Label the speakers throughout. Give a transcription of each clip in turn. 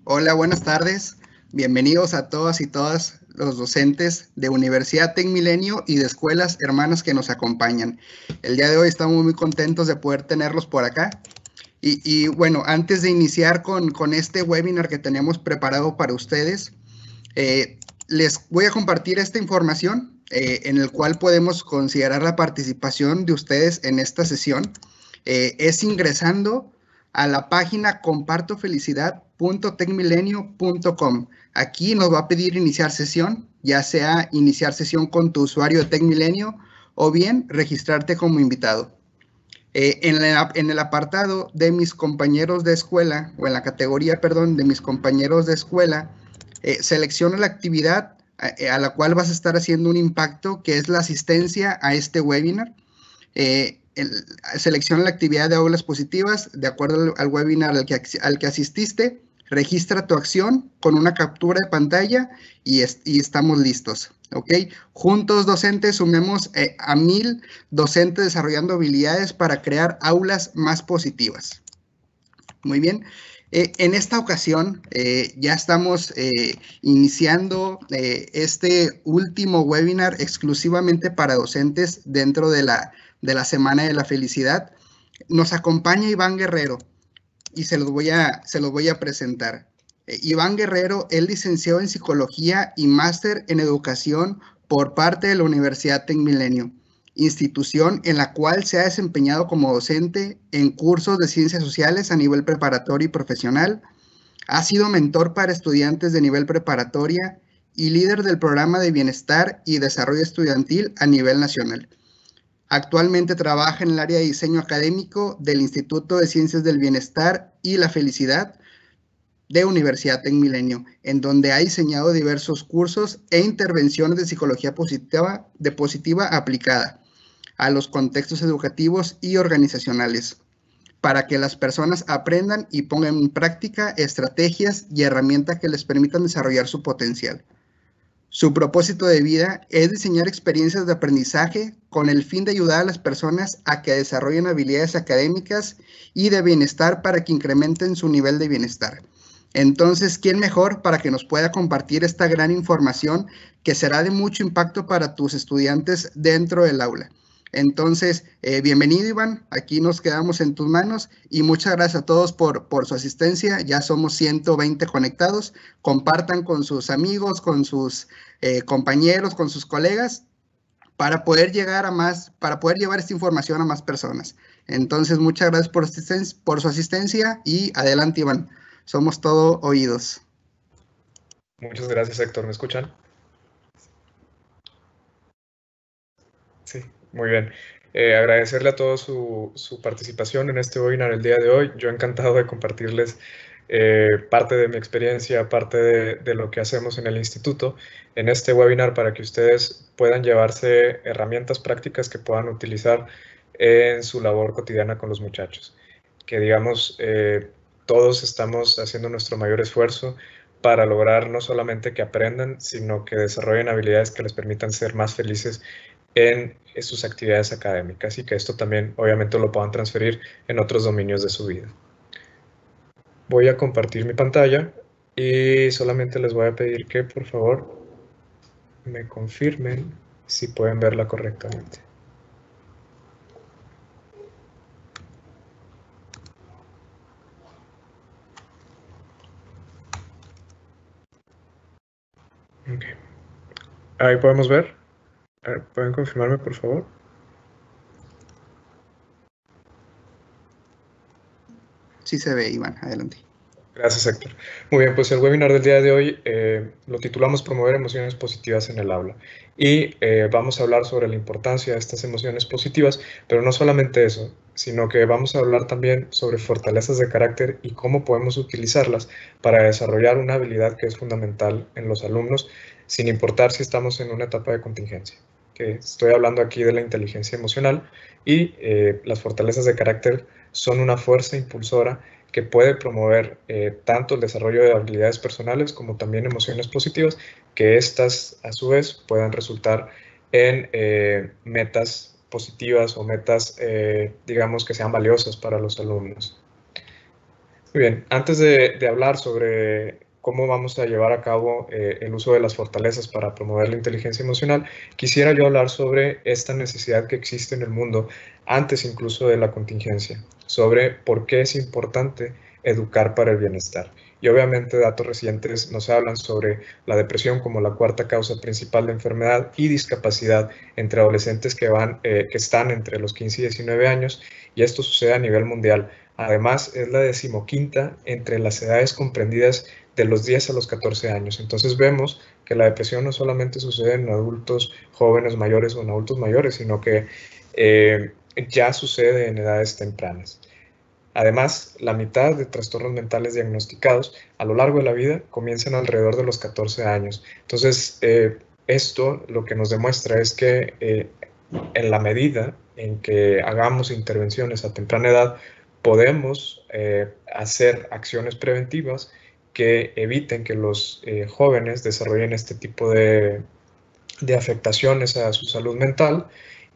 Speaker 1: Hola, buenas tardes. Bienvenidos a todas y todas los docentes de Universidad TecMilenio y de escuelas hermanas que nos acompañan. El día de hoy estamos muy contentos de poder tenerlos por acá. Bueno, antes de iniciar con este webinar que tenemos preparado para ustedes, les voy a compartir esta información en el cual podemos considerar la participación de ustedes en esta sesión. Es ingresando a la página compartofelicidad.tecmilenio.com. Aquí nos va a pedir iniciar sesión, ya sea iniciar sesión con tu usuario de TecMilenio o bien registrarte como invitado. En el apartado de mis compañeros de escuela, o en la categoría, perdón, de mis compañeros de escuela, selecciona la actividad a la cual vas a estar haciendo un impacto, que es la asistencia a este webinar. Selecciona la actividad de aulas positivas de acuerdo al webinar al que asististe, registra tu acción con una captura de pantalla y estamos listos. ¿Ok? Juntos docentes sumemos a 1000 docentes desarrollando habilidades para crear aulas más positivas. Muy bien. En esta ocasión ya estamos iniciando este último webinar exclusivamente para docentes dentro de la Semana de la Felicidad. Nos acompaña Iván Guerrero y se los voy a presentar. Iván Guerrero es licenciado en Psicología y máster en Educación por parte de la Universidad TecMilenio, institución en la cual se ha desempeñado como docente en cursos de ciencias sociales a nivel preparatorio y profesional. Ha sido mentor para estudiantes de nivel preparatoria y líder del programa de bienestar y desarrollo estudiantil a nivel nacional. Actualmente trabaja en el área de diseño académico del Instituto de Ciencias del Bienestar y la Felicidad de Universidad TecMilenio, en donde ha diseñado diversos cursos e intervenciones de psicología positiva aplicada a los contextos educativos y organizacionales, para que las personas aprendan y pongan en práctica estrategias y herramientas que les permitan desarrollar su potencial. Su propósito de vida es diseñar experiencias de aprendizaje con el fin de ayudar a las personas a que desarrollen habilidades académicas y de bienestar para que incrementen su nivel de bienestar. Entonces, ¿quién mejor para que nos pueda compartir esta gran información que será de mucho impacto para tus estudiantes dentro del aula? Entonces, bienvenido Iván, aquí nos quedamos en tus manos y muchas gracias a todos por su asistencia. Ya somos 120 conectados. Compartan con sus amigos, con sus compañeros, con sus colegas, para poder llegar a más, para poder llevar esta información a más personas. Entonces, muchas gracias por su asistencia y adelante, Iván. Somos todo oídos.
Speaker 2: Muchas gracias, Héctor. ¿Me escuchan? Sí, muy bien. Agradecerle a todos su participación en este webinar el día de hoy. Yo encantado de compartirles parte de mi experiencia, parte de lo que hacemos en el instituto en este webinar para que ustedes puedan llevarse herramientas prácticas que puedan utilizar en su labor cotidiana con los muchachos. Que digamos, todos estamos haciendo nuestro mayor esfuerzo para lograr no solamente que aprendan, sino que desarrollen habilidades que les permitan ser más felices en sus actividades académicas y que esto también obviamente lo puedan transferir en otros dominios de su vida. Voy a compartir mi pantalla y solamente les voy a pedir que por favor me confirmen si pueden verla correctamente. Okay. Ahí podemos ver. ¿Pueden confirmarme por favor?
Speaker 1: Sí se ve, Iván, adelante.
Speaker 2: Gracias, Héctor. Muy bien, pues el webinar del día de hoy lo titulamos Promover emociones positivas en el aula. Y vamos a hablar sobre la importancia de estas emociones positivas, pero no solamente eso, sino que vamos a hablar también sobre fortalezas de carácter y cómo podemos utilizarlas para desarrollar una habilidad que es fundamental en los alumnos, sin importar si estamos en una etapa de contingencia. Que estoy hablando aquí de la inteligencia emocional y las fortalezas de carácter son una fuerza impulsora que puede promover tanto el desarrollo de habilidades personales como también emociones positivas, que éstas a su vez puedan resultar en metas positivas o metas, digamos, que sean valiosas para los alumnos. Muy bien, antes de hablar sobre cómo vamos a llevar a cabo el uso de las fortalezas para promover la inteligencia emocional, quisiera yo hablar sobre esta necesidad que existe en el mundo antes incluso de la contingencia, sobre por qué es importante educar para el bienestar. Y obviamente datos recientes nos hablan sobre la depresión como la cuarta causa principal de enfermedad y discapacidad entre adolescentes que están entre los 15 y 19 años, y esto sucede a nivel mundial. Además, es la decimoquinta entre las edades comprendidas de los 10 a los 14 años. Entonces vemos que la depresión no solamente sucede en adultos jóvenes mayores o en adultos mayores, sino que ya sucede en edades tempranas. Además, la mitad de trastornos mentales diagnosticados a lo largo de la vida comienzan alrededor de los 14 años. Entonces, esto lo que nos demuestra es que en la medida en que hagamos intervenciones a temprana edad, podemos hacer acciones preventivas que eviten que los jóvenes desarrollen este tipo de afectaciones a su salud mental,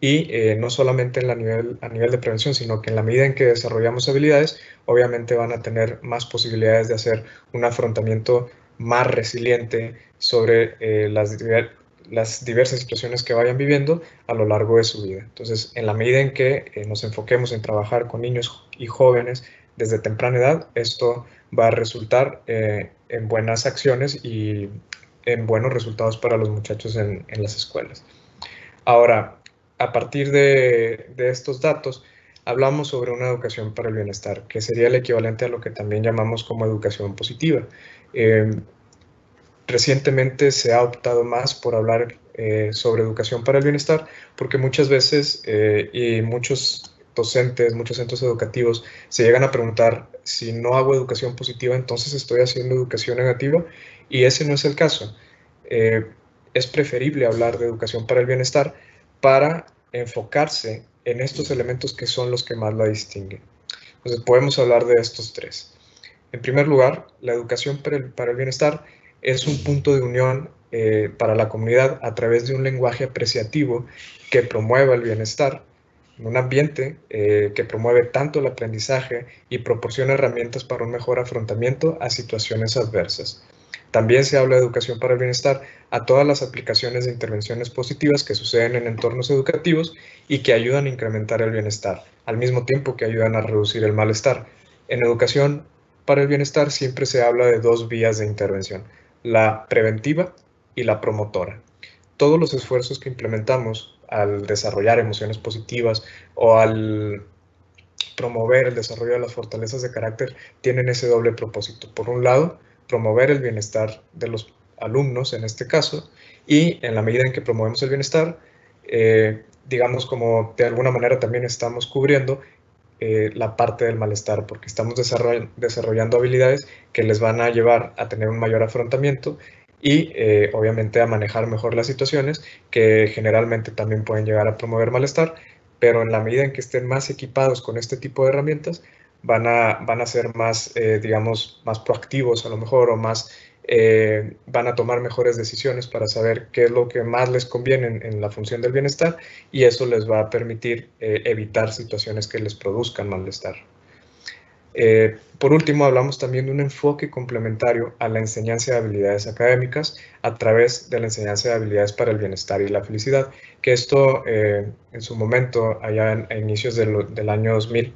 Speaker 2: y no solamente a nivel de prevención, sino que en la medida en que desarrollamos habilidades, obviamente van a tener más posibilidades de hacer un afrontamiento más resiliente sobre las diversas situaciones que vayan viviendo a lo largo de su vida. Entonces, en la medida en que nos enfoquemos en trabajar con niños y jóvenes desde temprana edad, esto va a resultar en buenas acciones y en buenos resultados para los muchachos en las escuelas. Ahora, a partir de estos datos, hablamos sobre una educación para el bienestar, que sería el equivalente a lo que también llamamos como educación positiva. Recientemente se ha optado más por hablar sobre educación para el bienestar, porque muchas veces y muchos docentes, muchos centros educativos se llegan a preguntar: si no hago educación positiva, entonces estoy haciendo educación negativa, y ese no es el caso. Es preferible hablar de educación para el bienestar para enfocarse en estos elementos que son los que más la distinguen. Entonces podemos hablar de estos tres. En primer lugar, la educación para el bienestar es un punto de unión para la comunidad a través de un lenguaje apreciativo que promueva el bienestar, en un ambiente que promueve tanto el aprendizaje y proporciona herramientas para un mejor afrontamiento a situaciones adversas. También se habla de educación para el bienestar a todas las aplicaciones de intervenciones positivas que suceden en entornos educativos y que ayudan a incrementar el bienestar, al mismo tiempo que ayudan a reducir el malestar. En educación para el bienestar siempre se habla de dos vías de intervención: la preventiva y la promotora. Todos los esfuerzos que implementamos al desarrollar emociones positivas o al promover el desarrollo de las fortalezas de carácter tienen ese doble propósito. Por un lado, promover el bienestar de los alumnos en este caso, y en la medida en que promovemos el bienestar, digamos, como de alguna manera también estamos cubriendo la parte del malestar, porque estamos desarrollando habilidades que les van a llevar a tener un mayor afrontamiento y obviamente a manejar mejor las situaciones que generalmente también pueden llegar a promover malestar, pero en la medida en que estén más equipados con este tipo de herramientas, van a ser más, digamos, más proactivos a lo mejor, o más, van a tomar mejores decisiones para saber qué es lo que más les conviene en la función del bienestar, y eso les va a permitir evitar situaciones que les produzcan malestar. Por último, hablamos también de un enfoque complementario a la enseñanza de habilidades académicas a través de la enseñanza de habilidades para el bienestar y la felicidad, que esto en su momento, allá a inicios del año 2000,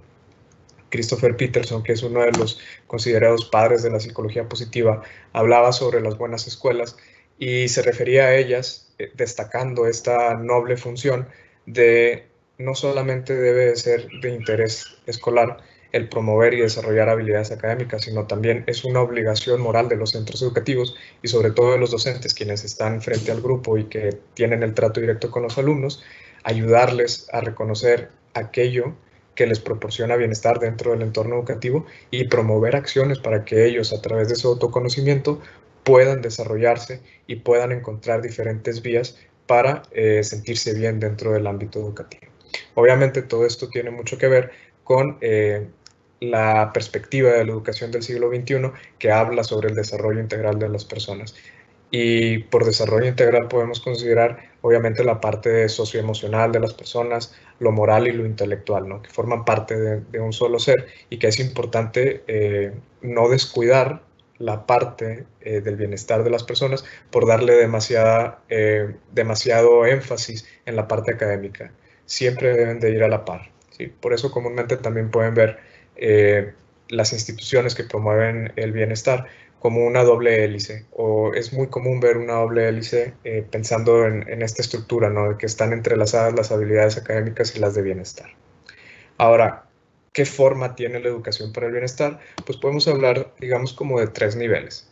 Speaker 2: Christopher Peterson, que es uno de los considerados padres de la psicología positiva, hablaba sobre las buenas escuelas y se refería a ellas destacando esta noble función de no solamente debe de ser de interés escolar el promover y desarrollar habilidades académicas, sino también es una obligación moral de los centros educativos y sobre todo de los docentes, quienes están frente al grupo y que tienen el trato directo con los alumnos, ayudarles a reconocer aquello que les proporciona bienestar dentro del entorno educativo y promover acciones para que ellos, a través de su autoconocimiento, puedan desarrollarse y puedan encontrar diferentes vías para sentirse bien dentro del ámbito educativo. Obviamente todo esto tiene mucho que ver con la perspectiva de la educación del siglo XXI, que habla sobre el desarrollo integral de las personas. Y por desarrollo integral podemos considerar, obviamente, la parte socioemocional de las personas, lo moral y lo intelectual, ¿no? Que forman parte de un solo ser y que es importante no descuidar la parte del bienestar de las personas por darle demasiado énfasis en la parte académica. Siempre deben de ir a la par, ¿sí? Por eso comúnmente también pueden ver las instituciones que promueven el bienestar como una doble hélice, o es muy común ver una doble hélice pensando en esta estructura, ¿no? De que están entrelazadas las habilidades académicas y las de bienestar. Ahora, ¿qué forma tiene la educación para el bienestar? Pues podemos hablar, digamos, como de 3 niveles.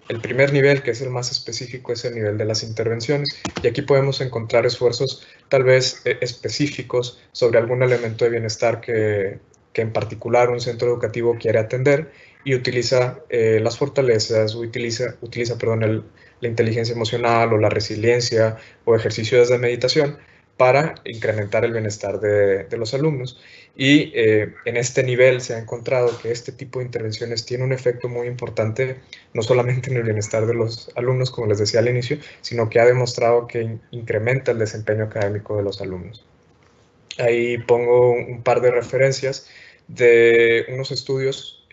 Speaker 2: El primer nivel, que es el más específico, es el nivel de las intervenciones, y aquí podemos encontrar esfuerzos tal vez específicos sobre algún elemento de bienestar que en particular un centro educativo quiere atender y utiliza las fortalezas, utiliza la inteligencia emocional o la resiliencia o ejercicios de meditación para incrementar el bienestar de los alumnos. Y en este nivel se ha encontrado que este tipo de intervenciones tiene un efecto muy importante, no solamente en el bienestar de los alumnos, como les decía al inicio, sino que ha demostrado que incrementa el desempeño académico de los alumnos. Ahí pongo un par de referencias de unos estudios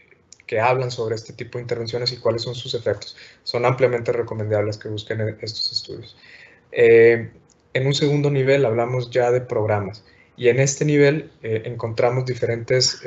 Speaker 2: que hablan sobre este tipo de intervenciones y cuáles son sus efectos. Son ampliamente recomendables que busquen estos estudios. En un segundo nivel hablamos ya de programas y en este nivel encontramos diferentes,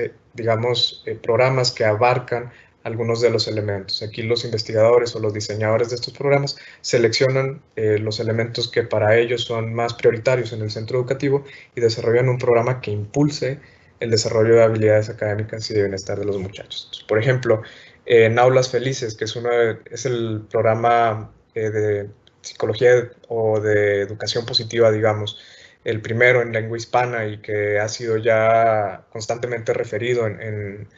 Speaker 2: programas que abarcan algunos de los elementos. Aquí los investigadores o los diseñadores de estos programas seleccionan los elementos que para ellos son más prioritarios en el centro educativo y desarrollan un programa que impulse el desarrollo de habilidades académicas y de bienestar de los muchachos. Entonces, por ejemplo, en Aulas Felices, que es el programa de psicología o de educación positiva, digamos, el primero en lengua hispana y que ha sido ya constantemente referido en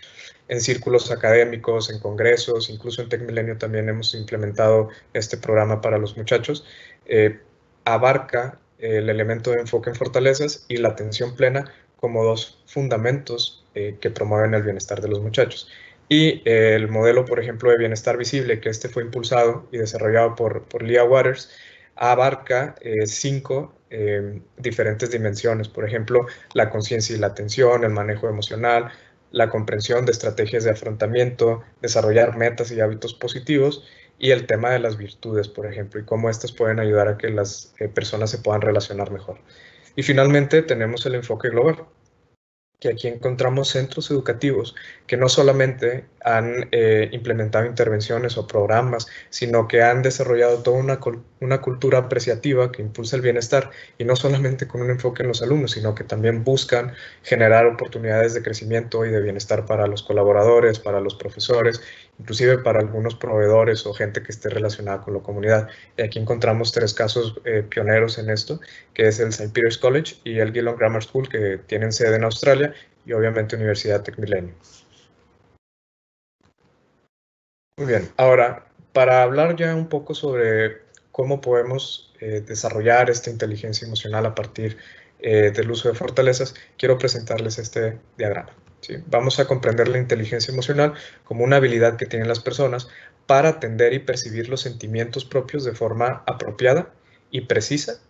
Speaker 2: círculos académicos, en congresos, incluso en TecMilenio también hemos implementado este programa para los muchachos, abarca el elemento de enfoque en fortalezas y la atención plena como 2 fundamentos que promueven el bienestar de los muchachos. Y el modelo, por ejemplo, de bienestar visible, que fue impulsado y desarrollado por Leah Waters, abarca 5 diferentes dimensiones. Por ejemplo, la conciencia y la atención, el manejo emocional, la comprensión de estrategias de afrontamiento, desarrollar metas y hábitos positivos, y el tema de las virtudes, por ejemplo, y cómo estas pueden ayudar a que las personas se puedan relacionar mejor. Y finalmente tenemos el enfoque global, que aquí encontramos centros educativos que no solamente han implementado intervenciones o programas, sino que han desarrollado toda una cultura apreciativa que impulsa el bienestar, y no solamente con un enfoque en los alumnos, sino que también buscan generar oportunidades de crecimiento y de bienestar para los colaboradores, para los profesores, inclusive para algunos proveedores o gente que esté relacionada con la comunidad. Y aquí encontramos 3 casos pioneros en esto, que es el St. Peter's College y el Geelong Grammar School, que tienen sede en Australia, y obviamente Universidad TecMilenio. Muy bien, ahora, para hablar ya un poco sobre cómo podemos desarrollar esta inteligencia emocional a partir del uso de fortalezas, quiero presentarles este diagrama. ¿Sí? Vamos a comprender la inteligencia emocional como una habilidad que tienen las personas para atender y percibir los sentimientos propios de forma apropiada y precisa,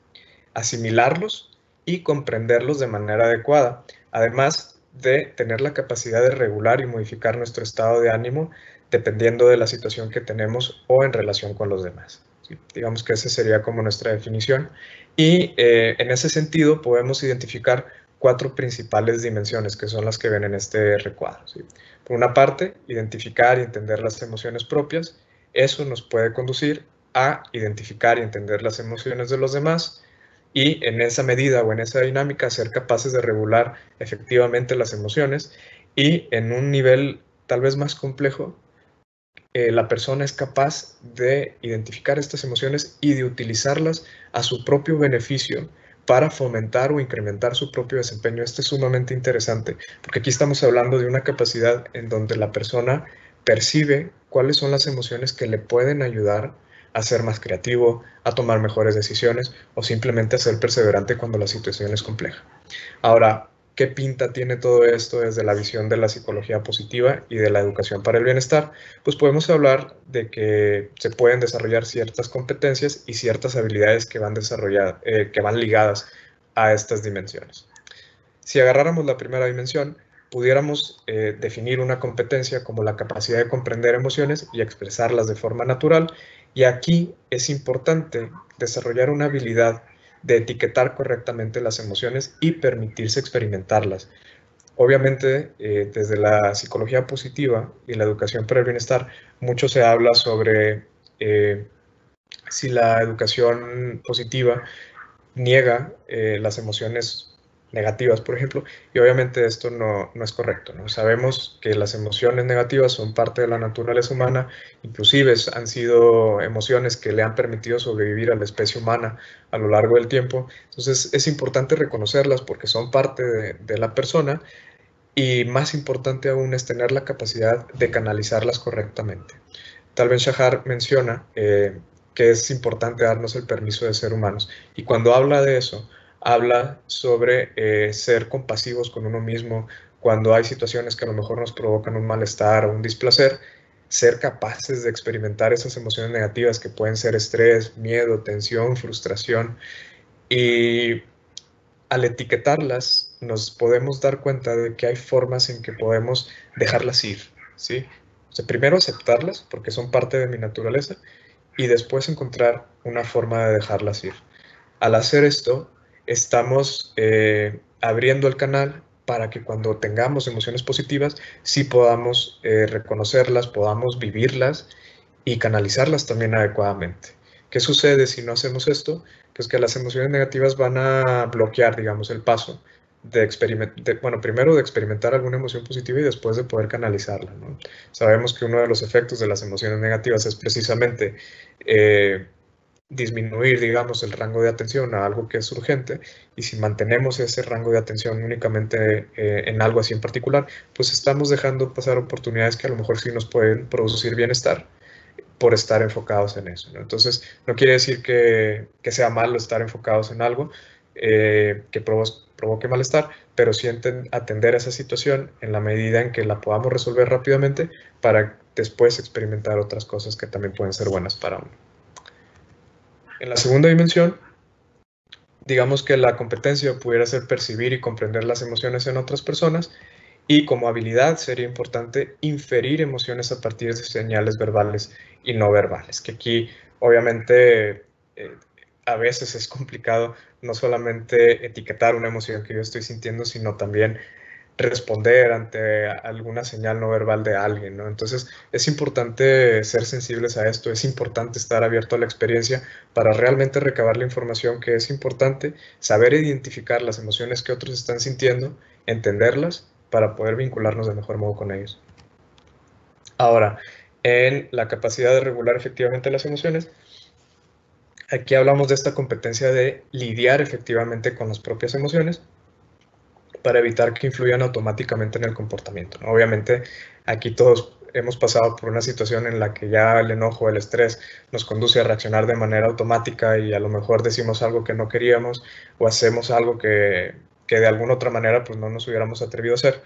Speaker 2: asimilarlos y comprenderlos de manera adecuada, además de tener la capacidad de regular y modificar nuestro estado de ánimo dependiendo de la situación que tenemos o en relación con los demás. ¿Sí? Digamos que esa sería como nuestra definición. Y en ese sentido podemos identificar 4 principales dimensiones que son las que ven en este recuadro. ¿Sí? Por una parte, identificar y entender las emociones propias. Eso nos puede conducir a identificar y entender las emociones de los demás, y en esa medida o en esa dinámica ser capaces de regular efectivamente las emociones, y en un nivel tal vez más complejo, la persona es capaz de identificar estas emociones y de utilizarlas a su propio beneficio para fomentar o incrementar su propio desempeño. Esto es sumamente interesante, porque aquí estamos hablando de una capacidad en donde la persona percibe cuáles son las emociones que le pueden ayudar a ser más creativo, a tomar mejores decisiones o simplemente a ser perseverante cuando la situación es compleja. Ahora, ¿Qué pinta tiene todo esto desde la visión de la psicología positiva y de la educación para el bienestar? Pues podemos hablar de que se pueden desarrollar ciertas competencias y ciertas habilidades que van ligadas a estas dimensiones. Si agarráramos la primera dimensión, pudiéramos definir una competencia como la capacidad de comprender emociones y expresarlas de forma natural. Y aquí es importante desarrollar una habilidad de etiquetar correctamente las emociones y permitirse experimentarlas. Obviamente, desde la psicología positiva y la educación para el bienestar, mucho se habla sobre si la educación positiva niega las emociones negativas, por ejemplo, y obviamente esto no es correcto, ¿no? Sabemos que las emociones negativas son parte de la naturaleza humana, inclusive han sido emociones que le han permitido sobrevivir a la especie humana a lo largo del tiempo, entonces es importante reconocerlas porque son parte de la persona y más importante aún es tener la capacidad de canalizarlas correctamente. Tal vez Shahar menciona que es importante darnos el permiso de ser humanos. Y cuando habla de eso, habla sobre ser compasivos con uno mismo, cuando hay situaciones que a lo mejor nos provocan un malestar o un displacer, ser capaces de experimentar esas emociones negativas que pueden ser estrés, miedo, tensión, frustración. Y al etiquetarlas, nos podemos dar cuenta de que hay formas en que podemos dejarlas ir, ¿sí? O sea, primero aceptarlas porque son parte de mi naturaleza y después encontrar una forma de dejarlas ir. Al hacer esto, estamos abriendo el canal para que cuando tengamos emociones positivas, sí podamos reconocerlas, podamos vivirlas y canalizarlas también adecuadamente. ¿Qué sucede si no hacemos esto? Pues que las emociones negativas van a bloquear, digamos, el paso primero de experimentar alguna emoción positiva y después de poder canalizarla, ¿no? Sabemos que uno de los efectos de las emociones negativas es precisamente disminuir, digamos, el rango de atención a algo que es urgente, y si mantenemos ese rango de atención únicamente en algo así en particular, pues estamos dejando pasar oportunidades que a lo mejor sí nos pueden producir bienestar por estar enfocados en eso, ¿no? Entonces, no quiere decir que sea malo estar enfocados en algo que provoque malestar, pero sí atender a esa situación en la medida en que la podamos resolver rápidamente para después experimentar otras cosas que también pueden ser buenas para uno. En la segunda dimensión, digamos que la competencia pudiera ser percibir y comprender las emociones en otras personas, y como habilidad sería importante inferir emociones a partir de señales verbales y no verbales, que aquí obviamente a veces es complicado no solamente etiquetar una emoción que yo estoy sintiendo, sino también responder ante alguna señal no verbal de alguien, ¿no? Entonces es importante ser sensibles a esto, es importante estar abierto a la experiencia para realmente recabar la información que es importante, saber identificar las emociones que otros están sintiendo, entenderlas para poder vincularnos de mejor modo con ellos. Ahora, en la capacidad de regular efectivamente las emociones, aquí hablamos de esta competencia de lidiar efectivamente con las propias emociones para evitar que influyan automáticamente en el comportamiento, ¿no? Obviamente, aquí todos hemos pasado por una situación en la que ya el enojo, el estrés nos conduce a reaccionar de manera automática y a lo mejor decimos algo que no queríamos o hacemos algo que de alguna otra manera pues no nos hubiéramos atrevido a hacer.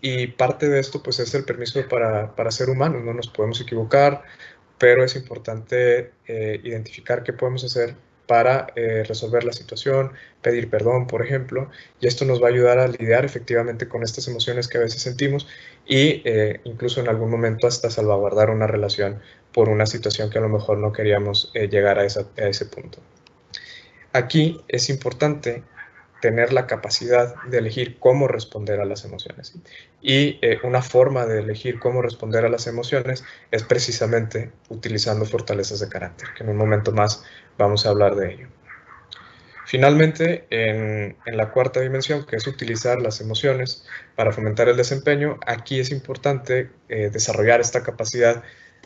Speaker 2: Y parte de esto pues es el permiso para ser humanos, no nos podemos equivocar, pero es importante identificar qué podemos hacer para resolver la situación, pedir perdón, por ejemplo, y esto nos va a ayudar a lidiar efectivamente con estas emociones que a veces sentimos y incluso en algún momento hasta salvaguardar una relación por una situación que a lo mejor no queríamos llegar a ese punto. Aquí es importante tener la capacidad de elegir cómo responder a las emociones. Y una forma de elegir cómo responder a las emociones es precisamente utilizando fortalezas de carácter, que en un momento más vamos a hablar de ello. Finalmente, en la cuarta dimensión, que es utilizar las emociones para fomentar el desempeño, aquí es importante desarrollar esta capacidad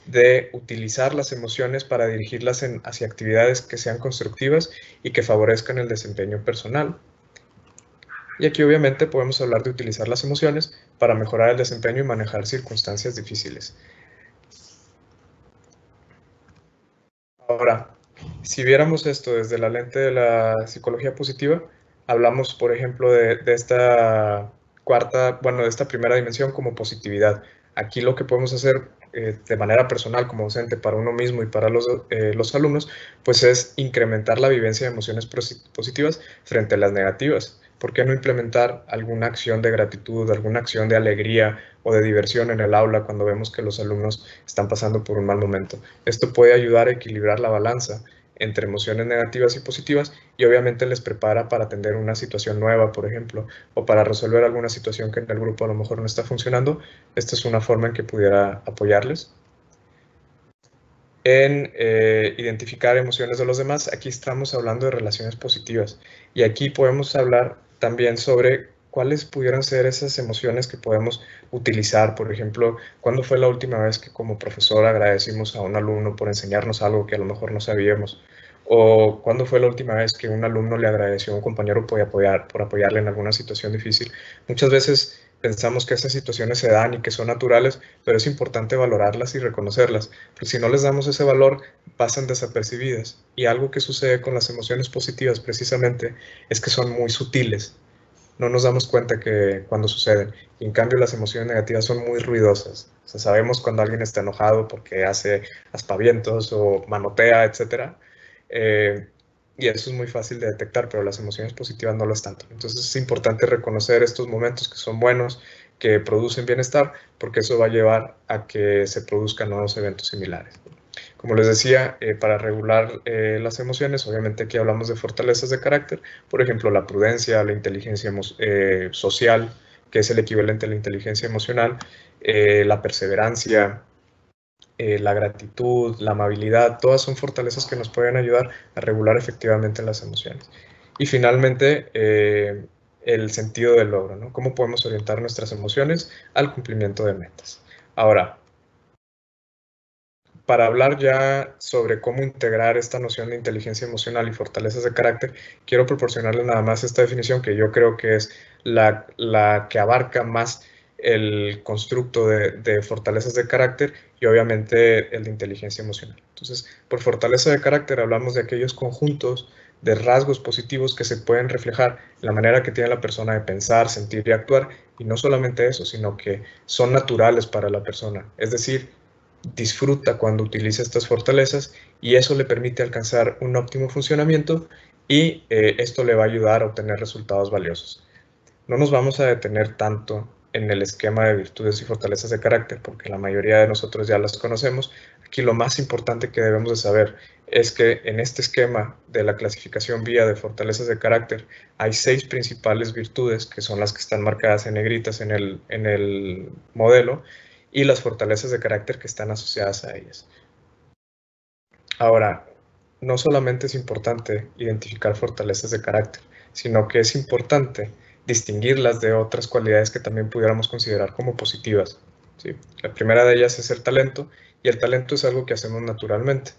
Speaker 2: de utilizar las emociones para dirigirlas hacia actividades que sean constructivas y que favorezcan el desempeño personal. Y aquí obviamente podemos hablar de utilizar las emociones para mejorar el desempeño y manejar circunstancias difíciles. Ahora, si viéramos esto desde la lente de la psicología positiva, hablamos, por ejemplo, de esta de esta primera dimensión como positividad. Aquí lo que podemos hacer de manera personal como docente para uno mismo y para los alumnos, pues es incrementar la vivencia de emociones positivas frente a las negativas. ¿Por qué no implementar alguna acción de gratitud, alguna acción de alegría o de diversión en el aula cuando vemos que los alumnos están pasando por un mal momento? Esto puede ayudar a equilibrar la balanza entre emociones negativas y positivas y obviamente les prepara para atender una situación nueva, por ejemplo, o para resolver alguna situación que en el grupo a lo mejor no está funcionando. Esta es una forma en que pudiera apoyarles. En identificar emociones de los demás, aquí estamos hablando de relaciones positivas y aquí podemos hablar también sobre cuáles pudieran ser esas emociones que podemos utilizar. Por ejemplo, ¿cuándo fue la última vez que como profesor agradecimos a un alumno por enseñarnos algo que a lo mejor no sabíamos? ¿O cuándo fue la última vez que un alumno le agradeció a un compañero por apoyarle en alguna situación difícil? Muchas veces pensamos que esas situaciones se dan y que son naturales, pero es importante valorarlas y reconocerlas, porque si no les damos ese valor, pasan desapercibidas. Y algo que sucede con las emociones positivas precisamente es que son muy sutiles. No nos damos cuenta que cuando suceden. Y en cambio las emociones negativas son muy ruidosas. O sea, sabemos cuando alguien está enojado porque hace aspavientos o manotea, etc. Y eso es muy fácil de detectar, pero las emociones positivas no lo es tanto. Entonces es importante reconocer estos momentos que son buenos, que producen bienestar, porque eso va a llevar a que se produzcan nuevos eventos similares. Como les decía, para regular las emociones, obviamente aquí hablamos de fortalezas de carácter, por ejemplo, la prudencia, la inteligencia social, que es el equivalente a la inteligencia emocional, la perseverancia, la gratitud, la amabilidad, todas son fortalezas que nos pueden ayudar a regular efectivamente las emociones. Y finalmente, el sentido del logro, ¿no? ¿Cómo podemos orientar nuestras emociones al cumplimiento de metas? Ahora, para hablar ya sobre cómo integrar esta noción de inteligencia emocional y fortalezas de carácter, quiero proporcionarles nada más esta definición que yo creo que es la que abarca más el constructo de fortalezas de carácter y obviamente el de inteligencia emocional. Entonces, por fortaleza de carácter hablamos de aquellos conjuntos de rasgos positivos que se pueden reflejar en la manera que tiene la persona de pensar, sentir y actuar, y no solamente eso, sino que son naturales para la persona. Es decir, disfruta cuando utiliza estas fortalezas y eso le permite alcanzar un óptimo funcionamiento y esto le va a ayudar a obtener resultados valiosos. No nos vamos a detener tanto en el esquema de virtudes y fortalezas de carácter porque la mayoría de nosotros ya las conocemos. Aquí lo más importante que debemos de saber es que en este esquema de la clasificación vía de fortalezas de carácter hay 6 principales virtudes que son las que están marcadas en negritas en el modelo y las fortalezas de carácter que están asociadas a ellas. Ahora, no solamente es importante identificar fortalezas de carácter, sino que es importante distinguirlas de otras cualidades que también pudiéramos considerar como positivas, ¿sí? La primera de ellas es el talento, y el talento es algo que hacemos naturalmente.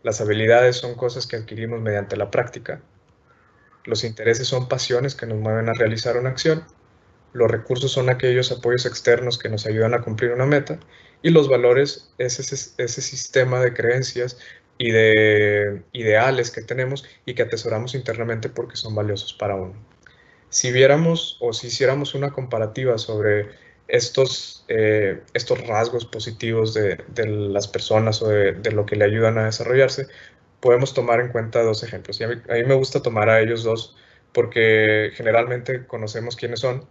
Speaker 2: Las habilidades son cosas que adquirimos mediante la práctica. Los intereses son pasiones que nos mueven a realizar una acción. Los recursos son aquellos apoyos externos que nos ayudan a cumplir una meta, y los valores es ese sistema de creencias y de ideales que tenemos y que atesoramos internamente porque son valiosos para uno. Si viéramos o si hiciéramos una comparativa sobre estos rasgos positivos de las personas o de lo que le ayudan a desarrollarse, podemos tomar en cuenta 2 ejemplos. Y a mí me gusta tomar a ellos 2 porque generalmente conocemos quiénes son,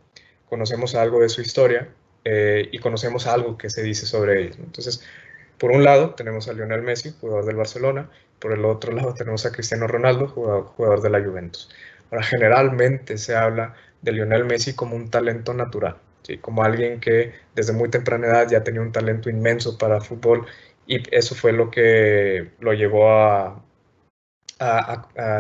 Speaker 2: conocemos algo de su historia y conocemos algo que se dice sobre ellos, ¿no? Entonces, por un lado tenemos a Lionel Messi, jugador del Barcelona, por el otro lado tenemos a Cristiano Ronaldo, jugador de la Juventus. Ahora, generalmente se habla de Lionel Messi como un talento natural, ¿sí? Como alguien que desde muy temprana edad ya tenía un talento inmenso para el fútbol y eso fue lo que lo llevó a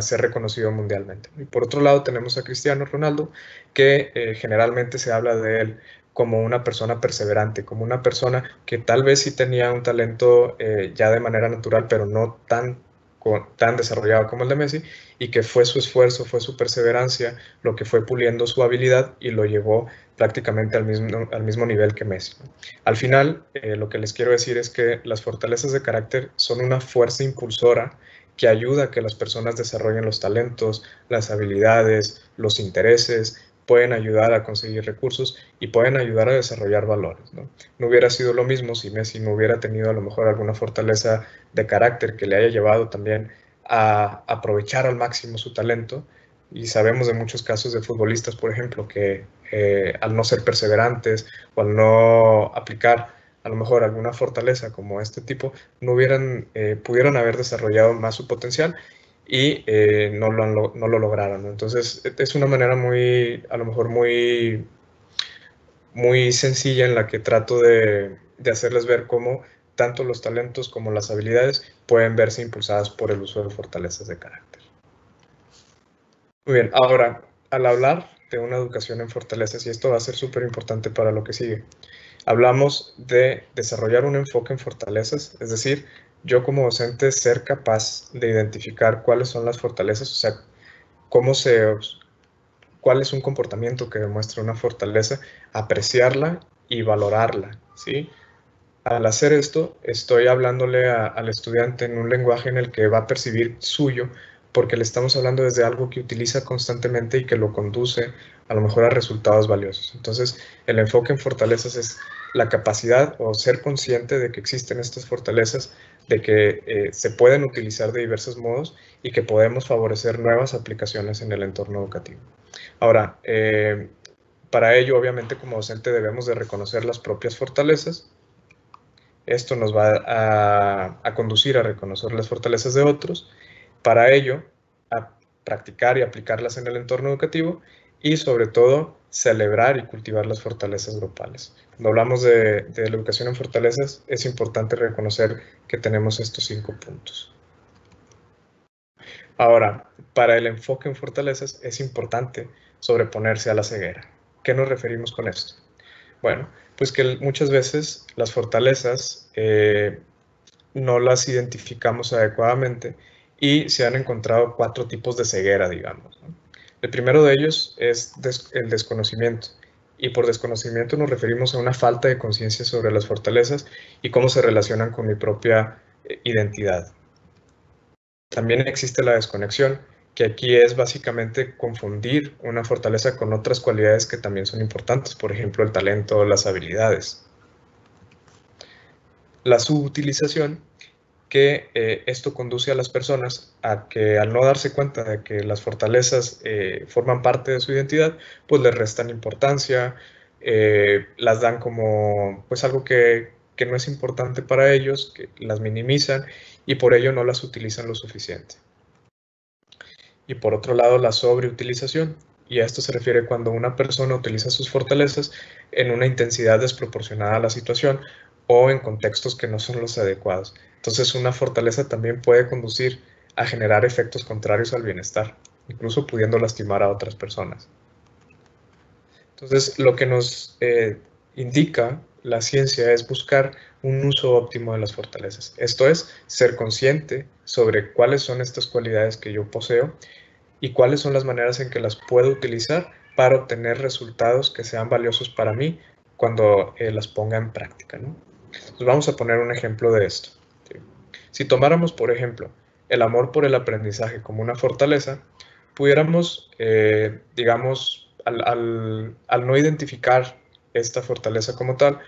Speaker 2: ser reconocido mundialmente. Y por otro lado tenemos a Cristiano Ronaldo, que generalmente se habla de él como una persona perseverante, como una persona que tal vez sí tenía un talento ya de manera natural, pero no tan desarrollado como el de Messi, y que fue su esfuerzo, fue su perseverancia lo que fue puliendo su habilidad y lo llevó prácticamente al mismo nivel que Messi. Al final, lo que les quiero decir es que las fortalezas de carácter son una fuerza impulsora que ayuda a que las personas desarrollen los talentos, las habilidades, los intereses, pueden ayudar a conseguir recursos y pueden ayudar a desarrollar valores, ¿no? No hubiera sido lo mismo si Messi no hubiera tenido a lo mejor alguna fortaleza de carácter que le haya llevado también a aprovechar al máximo su talento. Y sabemos de muchos casos de futbolistas, por ejemplo, que al no ser perseverantes o al no aplicar a lo mejor alguna fortaleza como este tipo, no pudieron haber desarrollado más su potencial y no lo lograron, ¿no? Entonces, es una manera a lo mejor muy sencilla en la que trato de hacerles ver cómo tanto los talentos como las habilidades pueden verse impulsadas por el uso de fortalezas de carácter. Muy bien, ahora, al hablar de una educación en fortalezas, y esto va a ser súper importante para lo que sigue, hablamos de desarrollar un enfoque en fortalezas, es decir, yo como docente ser capaz de identificar cuáles son las fortalezas, o sea, cuál es un comportamiento que demuestra una fortaleza, apreciarla y valorarla, ¿sí? Al hacer esto, estoy hablándole al estudiante en un lenguaje en el que va a percibir suyo, porque le estamos hablando desde algo que utiliza constantemente y que lo conduce a lo mejor a resultados valiosos. Entonces, el enfoque en fortalezas es la capacidad o ser consciente de que existen estas fortalezas, de que se pueden utilizar de diversos modos y que podemos favorecer nuevas aplicaciones en el entorno educativo. Ahora, para ello, obviamente, como docente debemos de reconocer las propias fortalezas. Esto nos va a conducir a reconocer las fortalezas de otros, para ello a practicar y aplicarlas en el entorno educativo y sobre todo celebrar y cultivar las fortalezas grupales. Cuando hablamos de la educación en fortalezas es importante reconocer que tenemos estos 5 puntos. Ahora, para el enfoque en fortalezas es importante sobreponerse a la ceguera. ¿Qué nos referimos con esto? Bueno, pues que muchas veces las fortalezas no las identificamos adecuadamente y se han encontrado 4 tipos de ceguera, digamos, ¿no? El primero de ellos es el desconocimiento. Y por desconocimiento nos referimos a una falta de conciencia sobre las fortalezas y cómo se relacionan con mi propia identidad. También existe la desconexión, que aquí es básicamente confundir una fortaleza con otras cualidades que también son importantes, por ejemplo, el talento o las habilidades. La subutilización, que esto conduce a las personas a que al no darse cuenta de que las fortalezas forman parte de su identidad, pues les restan importancia, las dan como pues algo que no es importante para ellos, que las minimizan y por ello no las utilizan lo suficiente. Y por otro lado, la sobreutilización. Y a esto se refiere cuando una persona utiliza sus fortalezas en una intensidad desproporcionada a la situación o en contextos que no son los adecuados. Entonces, una fortaleza también puede conducir a generar efectos contrarios al bienestar, incluso pudiendo lastimar a otras personas. Entonces, lo que nos indica la ciencia es buscar un uso óptimo de las fortalezas. Esto es, ser consciente sobre cuáles son estas cualidades que yo poseo y cuáles son las maneras en que las puedo utilizar para obtener resultados que sean valiosos para mí cuando las ponga en práctica, ¿no? Entonces vamos a poner un ejemplo de esto, ¿sí? Si tomáramos, por ejemplo, el amor por el aprendizaje como una fortaleza, pudiéramos, digamos, al no identificar esta fortaleza como tal,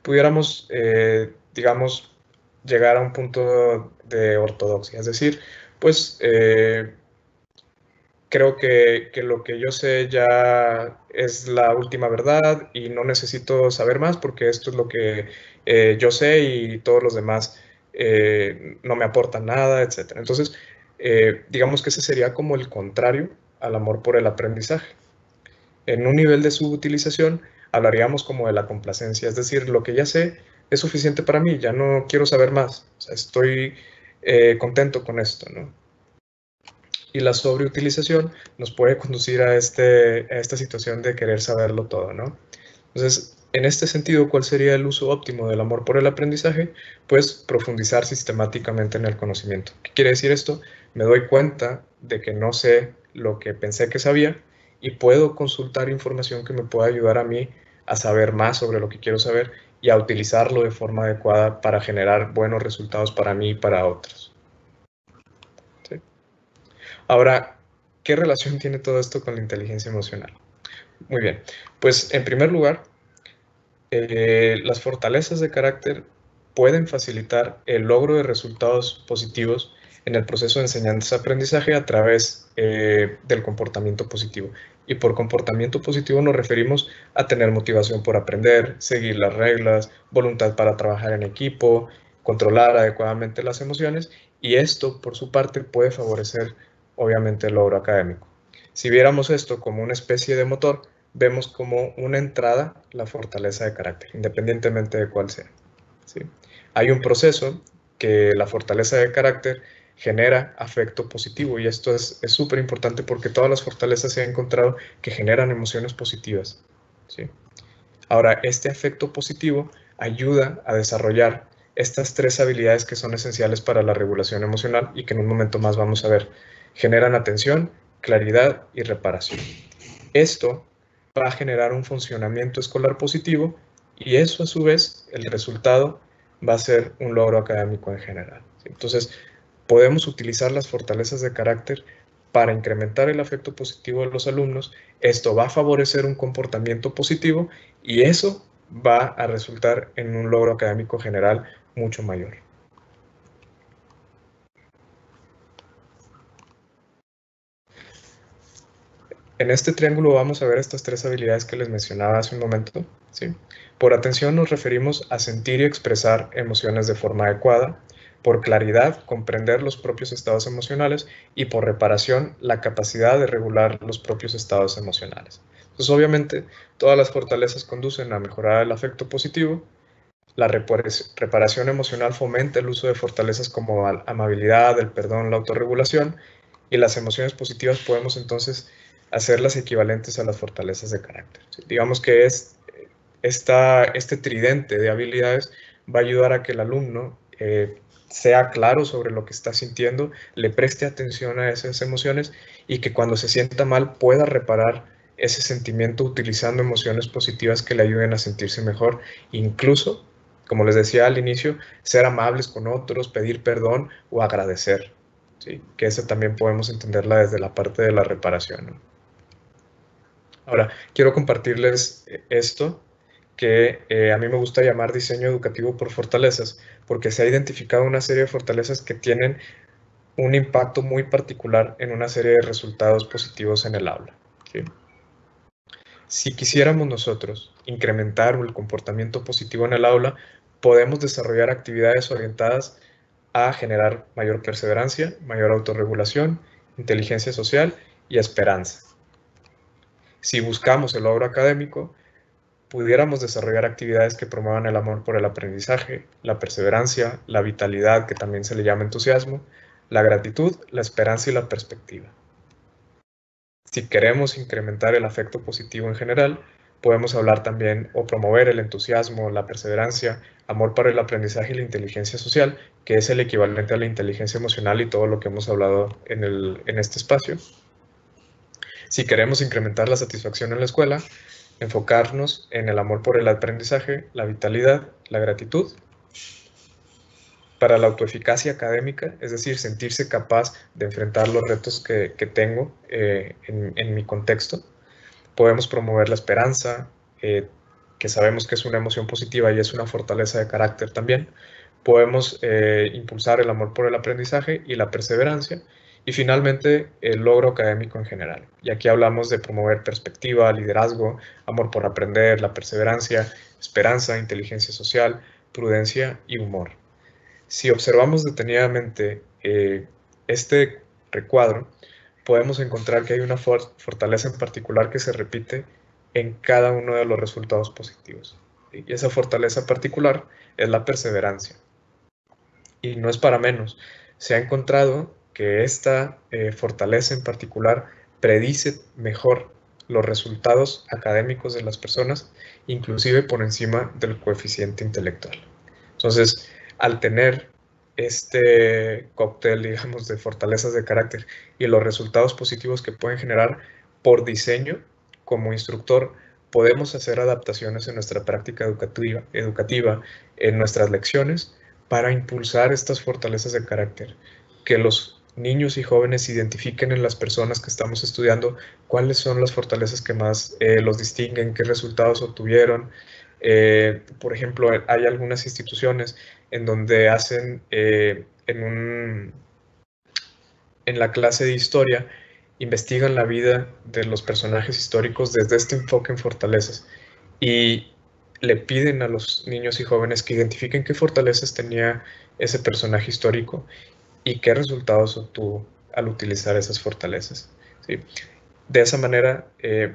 Speaker 2: pudiéramos, digamos, llegar a un punto de ortodoxia, es decir, pues creo que lo que yo sé ya es la última verdad y no necesito saber más porque esto es lo que yo sé y todos los demás no me aportan nada, etc. Entonces, digamos que ese sería como el contrario al amor por el aprendizaje. En un nivel de subutilización hablaríamos como de la complacencia, es decir, lo que ya sé es suficiente para mí, ya no quiero saber más, o sea, estoy contento con esto, ¿no? Y la sobreutilización nos puede conducir a esta situación de querer saberlo todo, ¿no? Entonces, en este sentido, ¿cuál sería el uso óptimo del amor por el aprendizaje? Pues profundizar sistemáticamente en el conocimiento. ¿Qué quiere decir esto? Me doy cuenta de que no sé lo que pensé que sabía y puedo consultar información que me pueda ayudar a mí a saber más sobre lo que quiero saber y a utilizarlo de forma adecuada para generar buenos resultados para mí y para otros. Ahora, ¿qué relación tiene todo esto con la inteligencia emocional? Muy bien, pues en primer lugar, las fortalezas de carácter pueden facilitar el logro de resultados positivos en el proceso de enseñanza-aprendizaje a través del comportamiento positivo. Y por comportamiento positivo nos referimos a tener motivación por aprender, seguir las reglas, voluntad para trabajar en equipo, controlar adecuadamente las emociones, y esto, por su parte, puede favorecer, obviamente, el logro académico. Si viéramos esto como una especie de motor, vemos como una entrada la fortaleza de carácter, independientemente de cuál sea, ¿sí? Hay un proceso que la fortaleza de carácter genera afecto positivo, y esto es súper importante porque todas las fortalezas se han encontrado que generan emociones positivas, ¿sí? Ahora, este afecto positivo ayuda a desarrollar estas tres habilidades que son esenciales para la regulación emocional y que en un momento más vamos a ver. Generan atención, claridad y reparación. Esto va a generar un funcionamiento escolar positivo, y eso a su vez, el resultado va a ser un logro académico en general. Entonces, podemos utilizar las fortalezas de carácter para incrementar el afecto positivo de los alumnos. Esto va a favorecer un comportamiento positivo y eso va a resultar en un logro académico general mucho mayor. En este triángulo vamos a ver estas tres habilidades que les mencionaba hace un momento, ¿sí? Por atención nos referimos a sentir y expresar emociones de forma adecuada. Por claridad, comprender los propios estados emocionales. Y por reparación, la capacidad de regular los propios estados emocionales. Entonces, obviamente, todas las fortalezas conducen a mejorar el afecto positivo. La reparación emocional fomenta el uso de fortalezas como amabilidad, el perdón, la autorregulación. Y las emociones positivas podemos entonces hacerlas equivalentes a las fortalezas de carácter. Digamos que este tridente de habilidades va a ayudar a que el alumno sea claro sobre lo que está sintiendo, le preste atención a esas emociones y que cuando se sienta mal pueda reparar ese sentimiento utilizando emociones positivas que le ayuden a sentirse mejor, incluso, como les decía al inicio, ser amables con otros, pedir perdón o agradecer. ¿Sí? Que esa también podemos entenderla desde la parte de la reparación, ¿no? Ahora, quiero compartirles esto que a mí me gusta llamar diseño educativo por fortalezas, porque se ha identificado una serie de fortalezas que tienen un impacto muy particular en una serie de resultados positivos en el aula, ¿sí? Si quisiéramos nosotros incrementar el comportamiento positivo en el aula, podemos desarrollar actividades orientadas a generar mayor perseverancia, mayor autorregulación, inteligencia social y esperanza. Si buscamos el logro académico, pudiéramos desarrollar actividades que promuevan el amor por el aprendizaje, la perseverancia, la vitalidad, que también se le llama entusiasmo, la gratitud, la esperanza y la perspectiva. Si queremos incrementar el afecto positivo en general, podemos hablar también o promover el entusiasmo, la perseverancia, amor para el aprendizaje y la inteligencia social, que es el equivalente a la inteligencia emocional y todo lo que hemos hablado en este espacio. Si queremos incrementar la satisfacción en la escuela, enfocarnos en el amor por el aprendizaje, la vitalidad, la gratitud. Para la autoeficacia académica, es decir, sentirse capaz de enfrentar los retos que tengo en mi contexto, podemos promover la esperanza, que sabemos que es una emoción positiva y es una fortaleza de carácter también. Podemos impulsar el amor por el aprendizaje y la perseverancia. Y finalmente, el logro académico en general. Y aquí hablamos de promover perspectiva, liderazgo, amor por aprender, la perseverancia, esperanza, inteligencia social, prudencia y humor. Si observamos detenidamente este recuadro, podemos encontrar que hay una fortaleza en particular que se repite en cada uno de los resultados positivos. Y esa fortaleza particular es la perseverancia. Y no es para menos. Se ha encontrado que esta fortaleza en particular predice mejor los resultados académicos de las personas, inclusive por encima del coeficiente intelectual. Entonces, al tener este cóctel, digamos, de fortalezas de carácter y los resultados positivos que pueden generar por diseño, como instructor, podemos hacer adaptaciones en nuestra práctica educativa, en nuestras lecciones, para impulsar estas fortalezas de carácter, que los niños y jóvenes identifiquen en las personas que estamos estudiando cuáles son las fortalezas que más los distinguen, qué resultados obtuvieron. Por ejemplo, hay algunas instituciones en donde hacen en la clase de historia, investigan la vida de los personajes históricos desde este enfoque en fortalezas y le piden a los niños y jóvenes que identifiquen qué fortalezas tenía ese personaje histórico y qué resultados obtuvo al utilizar esas fortalezas, ¿sí? De esa manera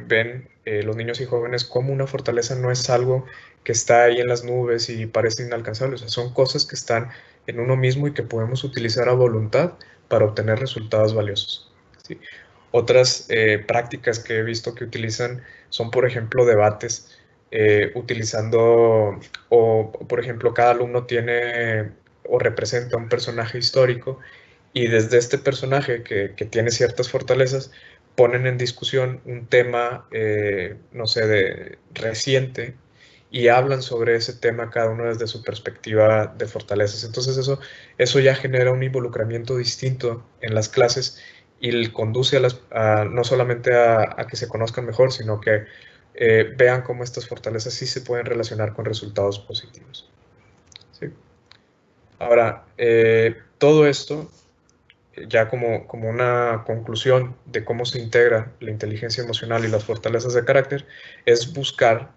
Speaker 2: ven los niños y jóvenes cómo una fortaleza no es algo que está ahí en las nubes y parece inalcanzable, o sea, son cosas que están en uno mismo y que podemos utilizar a voluntad para obtener resultados valiosos, ¿sí? Otras prácticas que he visto que utilizan son, por ejemplo, debates, utilizando, o por ejemplo, cada alumno tiene o representa un personaje histórico y desde este personaje que tiene ciertas fortalezas, ponen en discusión un tema, no sé, reciente y hablan sobre ese tema cada uno desde su perspectiva de fortalezas. Entonces eso ya genera un involucramiento distinto en las clases y conduce no solamente a que se conozcan mejor, sino que vean cómo estas fortalezas sí se pueden relacionar con resultados positivos, ¿sí? Ahora, todo esto ya como una conclusión de cómo se integra la inteligencia emocional y las fortalezas de carácter, es buscar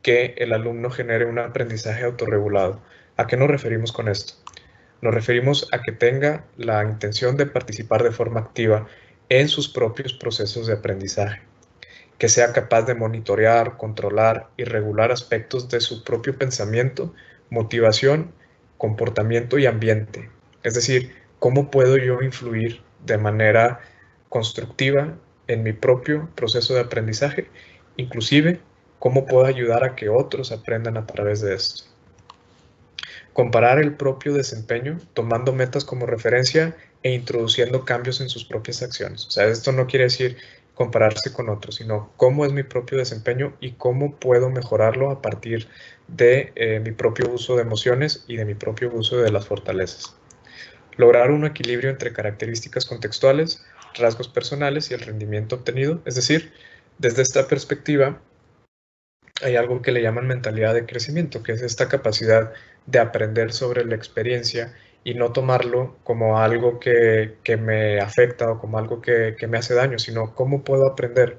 Speaker 2: que el alumno genere un aprendizaje autorregulado. ¿A qué nos referimos con esto? Nos referimos a que tenga la intención de participar de forma activa en sus propios procesos de aprendizaje, que sea capaz de monitorear, controlar y regular aspectos de su propio pensamiento, motivación, comportamiento y ambiente. Es decir, cómo puedo yo influir de manera constructiva en mi propio proceso de aprendizaje, inclusive cómo puedo ayudar a que otros aprendan a través de esto. Comparar el propio desempeño tomando metas como referencia e introduciendo cambios en sus propias acciones. O sea, esto no quiere decir compararse con otros, sino cómo es mi propio desempeño y cómo puedo mejorarlo a partir de mi propio uso de emociones y de mi propio uso de las fortalezas. Lograr un equilibrio entre características contextuales, rasgos personales y el rendimiento obtenido. Es decir, desde esta perspectiva, hay algo que le llaman mentalidad de crecimiento, que es esta capacidad de aprender sobre la experiencia y no tomarlo como algo que me afecta o como algo que me hace daño, sino cómo puedo aprender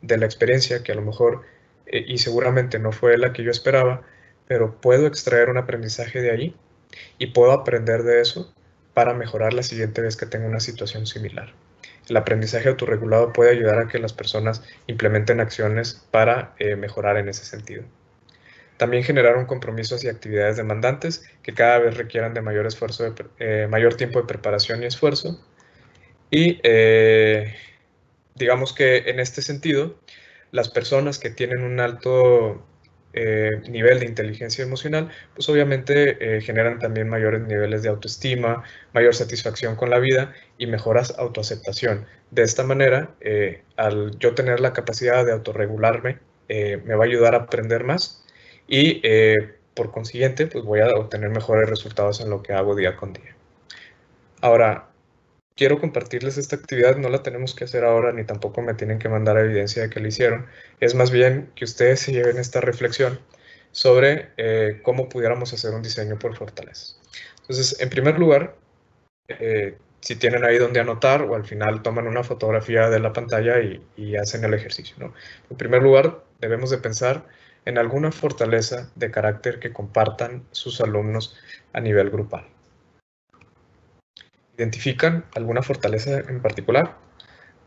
Speaker 2: de la experiencia que a lo mejor, y seguramente no fue la que yo esperaba, pero puedo extraer un aprendizaje de ahí y puedo aprender de eso para mejorar la siguiente vez que tenga una situación similar. El aprendizaje autorregulado puede ayudar a que las personas implementen acciones para mejorar en ese sentido. También generar un compromiso hacia actividades demandantes que cada vez requieran de mayor esfuerzo, mayor tiempo de preparación y esfuerzo. Y digamos que en este sentido, las personas que tienen un alto nivel de inteligencia emocional, pues obviamente generan también mayores niveles de autoestima, mayor satisfacción con la vida y mejoras autoaceptación. De esta manera, al yo tener la capacidad de autorregularme, me va a ayudar a aprender más y por consiguiente, pues voy a obtener mejores resultados en lo que hago día con día. Ahora, quiero compartirles esta actividad, no la tenemos que hacer ahora ni tampoco me tienen que mandar evidencia de que lo hicieron. Es más bien que ustedes se lleven esta reflexión sobre cómo pudiéramos hacer un diseño por fortalezas. Entonces, en primer lugar, si tienen ahí donde anotar o al final toman una fotografía de la pantalla y hacen el ejercicio, ¿no? En primer lugar, debemos de pensar en alguna fortaleza de carácter que compartan sus alumnos a nivel grupal. ¿Identifican alguna fortaleza en particular?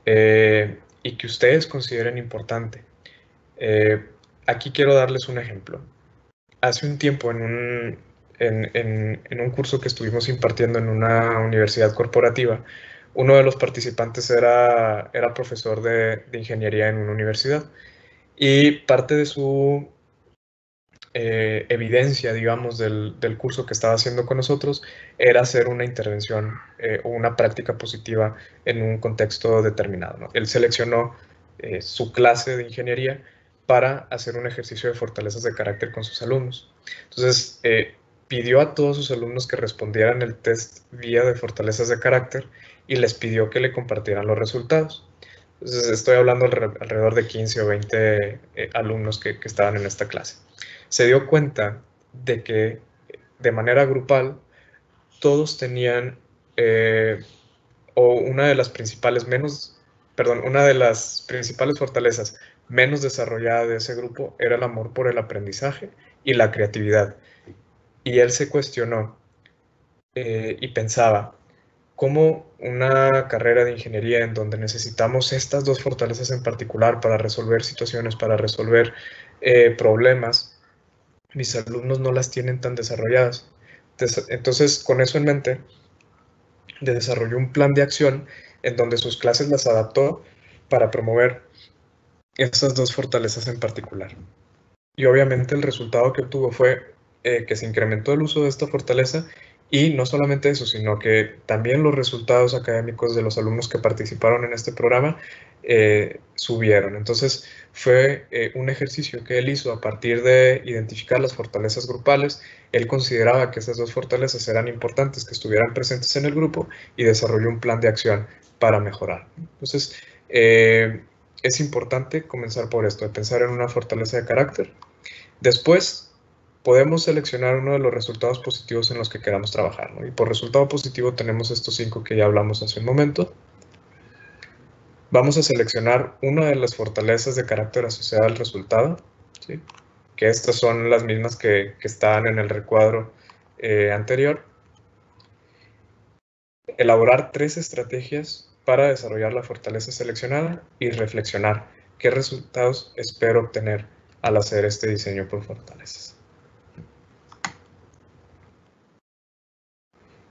Speaker 2: Y que ustedes consideren importante. Aquí quiero darles un ejemplo. Hace un tiempo en un curso que estuvimos impartiendo en una universidad corporativa, uno de los participantes era profesor de ingeniería en una universidad y parte de su evidencia, digamos, del curso que estaba haciendo con nosotros era hacer una intervención o una práctica positiva en un contexto determinado, ¿no? Él seleccionó su clase de ingeniería para hacer un ejercicio de fortalezas de carácter con sus alumnos. Entonces, pidió a todos sus alumnos que respondieran el test guía de fortalezas de carácter y les pidió que le compartieran los resultados. Entonces, estoy hablando alrededor de 15 o 20 alumnos que estaban en esta clase. Se dio cuenta de que de manera grupal todos tenían una de las principales fortalezas menos desarrollada de ese grupo era el amor por el aprendizaje y la creatividad. Y él se cuestionó y pensaba, ¿cómo una carrera de ingeniería en donde necesitamos estas dos fortalezas en particular para resolver situaciones, para resolver problemas, mis alumnos no las tienen tan desarrolladas? Entonces, con eso en mente, desarrolló un plan de acción en donde sus clases las adaptó para promover esas dos fortalezas en particular. Y obviamente el resultado que obtuvo fue que se incrementó el uso de esta fortaleza, y no solamente eso, sino que también los resultados académicos de los alumnos que participaron en este programa subieron. Entonces fue un ejercicio que él hizo a partir de identificar las fortalezas grupales. Él consideraba que esas dos fortalezas eran importantes, que estuvieran presentes en el grupo, y desarrolló un plan de acción para mejorar. Entonces, es importante comenzar por esto, de pensar en una fortaleza de carácter. Después, podemos seleccionar uno de los resultados positivos en los que queramos trabajar, ¿no? Y por resultado positivo tenemos estos 5 que ya hablamos hace un momento. Vamos a seleccionar una de las fortalezas de carácter asociada al resultado, ¿sí? Que estas son las mismas que estaban en el recuadro anterior. Elaborar 3 estrategias para desarrollar la fortaleza seleccionada y reflexionar qué resultados espero obtener al hacer este diseño por fortalezas.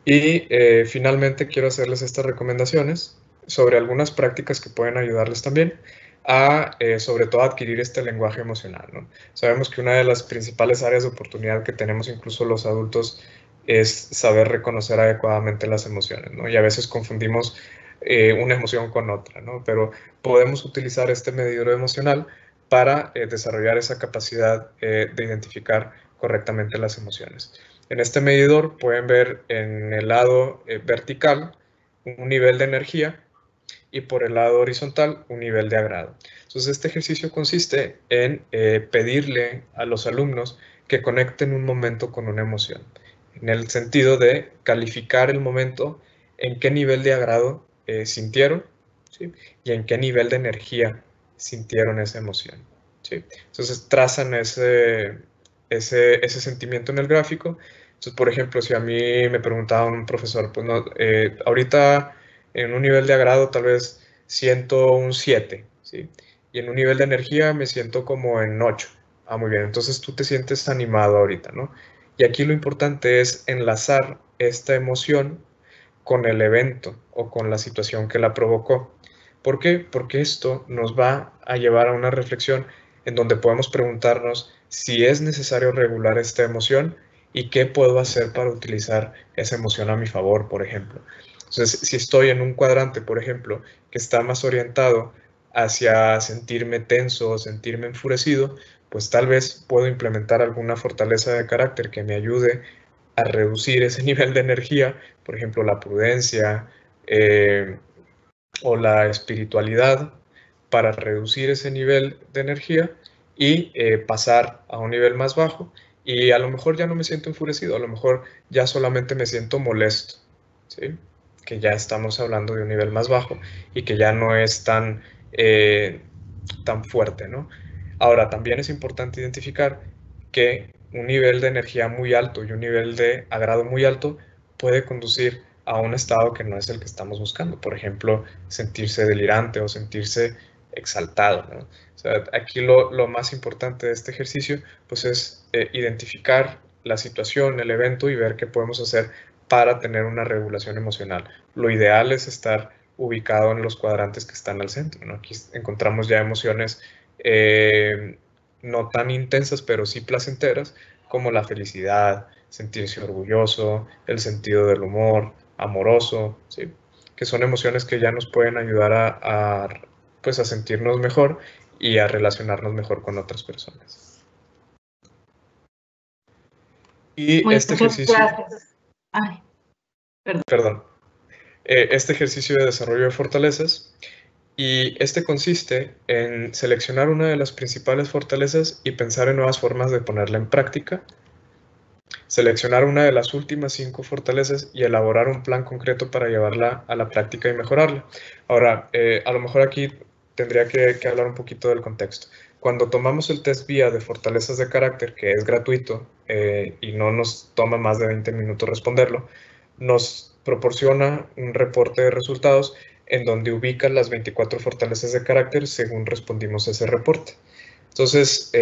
Speaker 2: Y finalmente quiero hacerles estas recomendaciones sobre algunas prácticas que pueden ayudarles también a, sobre todo, adquirir este lenguaje emocional, ¿no? Sabemos que una de las principales áreas de oportunidad que tenemos incluso los adultos es saber reconocer adecuadamente las emociones, ¿no? Y a veces confundimos una emoción con otra, ¿no? Pero podemos utilizar este medidor emocional para desarrollar esa capacidad de identificar correctamente las emociones. En este medidor pueden ver en el lado vertical un nivel de energía y por el lado horizontal un nivel de agrado. Entonces, este ejercicio consiste en pedirle a los alumnos que conecten un momento con una emoción, en el sentido de calificar el momento, en qué nivel de agrado sintieron, ¿sí? Y en qué nivel de energía sintieron esa emoción, ¿sí? Entonces, trazan ese sentimiento en el gráfico. Entonces, por ejemplo, si a mí me preguntaba un profesor, pues no, ahorita en un nivel de agrado tal vez siento un 7, ¿sí? Y en un nivel de energía me siento como en 8. Ah, muy bien, entonces tú te sientes animado ahorita, ¿no? Y aquí lo importante es enlazar esta emoción con el evento o con la situación que la provocó. ¿Por qué? Porque esto nos va a llevar a una reflexión en donde podemos preguntarnos si es necesario regular esta emoción y qué puedo hacer para utilizar esa emoción a mi favor, por ejemplo. Entonces, si estoy en un cuadrante, por ejemplo, que está más orientado hacia sentirme tenso o sentirme enfurecido, pues tal vez puedo implementar alguna fortaleza de carácter que me ayude a reducir ese nivel de energía, por ejemplo, la prudencia o la espiritualidad, para reducir ese nivel de energía y pasar a un nivel más bajo. Y a lo mejor ya no me siento enfurecido, a lo mejor ya solamente me siento molesto, ¿sí? Que ya estamos hablando de un nivel más bajo y que ya no es tan fuerte, ¿no? Ahora, también es importante identificar que un nivel de energía muy alto y un nivel de agrado muy alto puede conducir a un estado que no es el que estamos buscando. Por ejemplo, sentirse delirante o sentirse exaltado, ¿no? O sea, aquí lo más importante de este ejercicio pues es identificar la situación, el evento, y ver qué podemos hacer para tener una regulación emocional. Lo ideal es estar ubicado en los cuadrantes que están al centro, ¿no? Aquí encontramos ya emociones no tan intensas, pero sí placenteras, como la felicidad, sentirse orgulloso, el sentido del humor, amoroso, ¿sí? Que son emociones que ya nos pueden ayudar pues a sentirnos mejor y a relacionarnos mejor con otras personas. Y este ejercicio...
Speaker 3: Gracias. Ay,
Speaker 2: perdón. Este ejercicio de desarrollo de fortalezas, y este consiste en seleccionar una de las principales fortalezas y pensar en nuevas formas de ponerla en práctica, seleccionar una de las últimas 5 fortalezas y elaborar un plan concreto para llevarla a la práctica y mejorarla. Ahora, a lo mejor aquí tendría que hablar un poquito del contexto. Cuando tomamos el test VIA de fortalezas de carácter, que es gratuito y no nos toma más de 20 minutos responderlo, nos proporciona un reporte de resultados en donde ubica las 24 fortalezas de carácter según respondimos ese reporte. Entonces,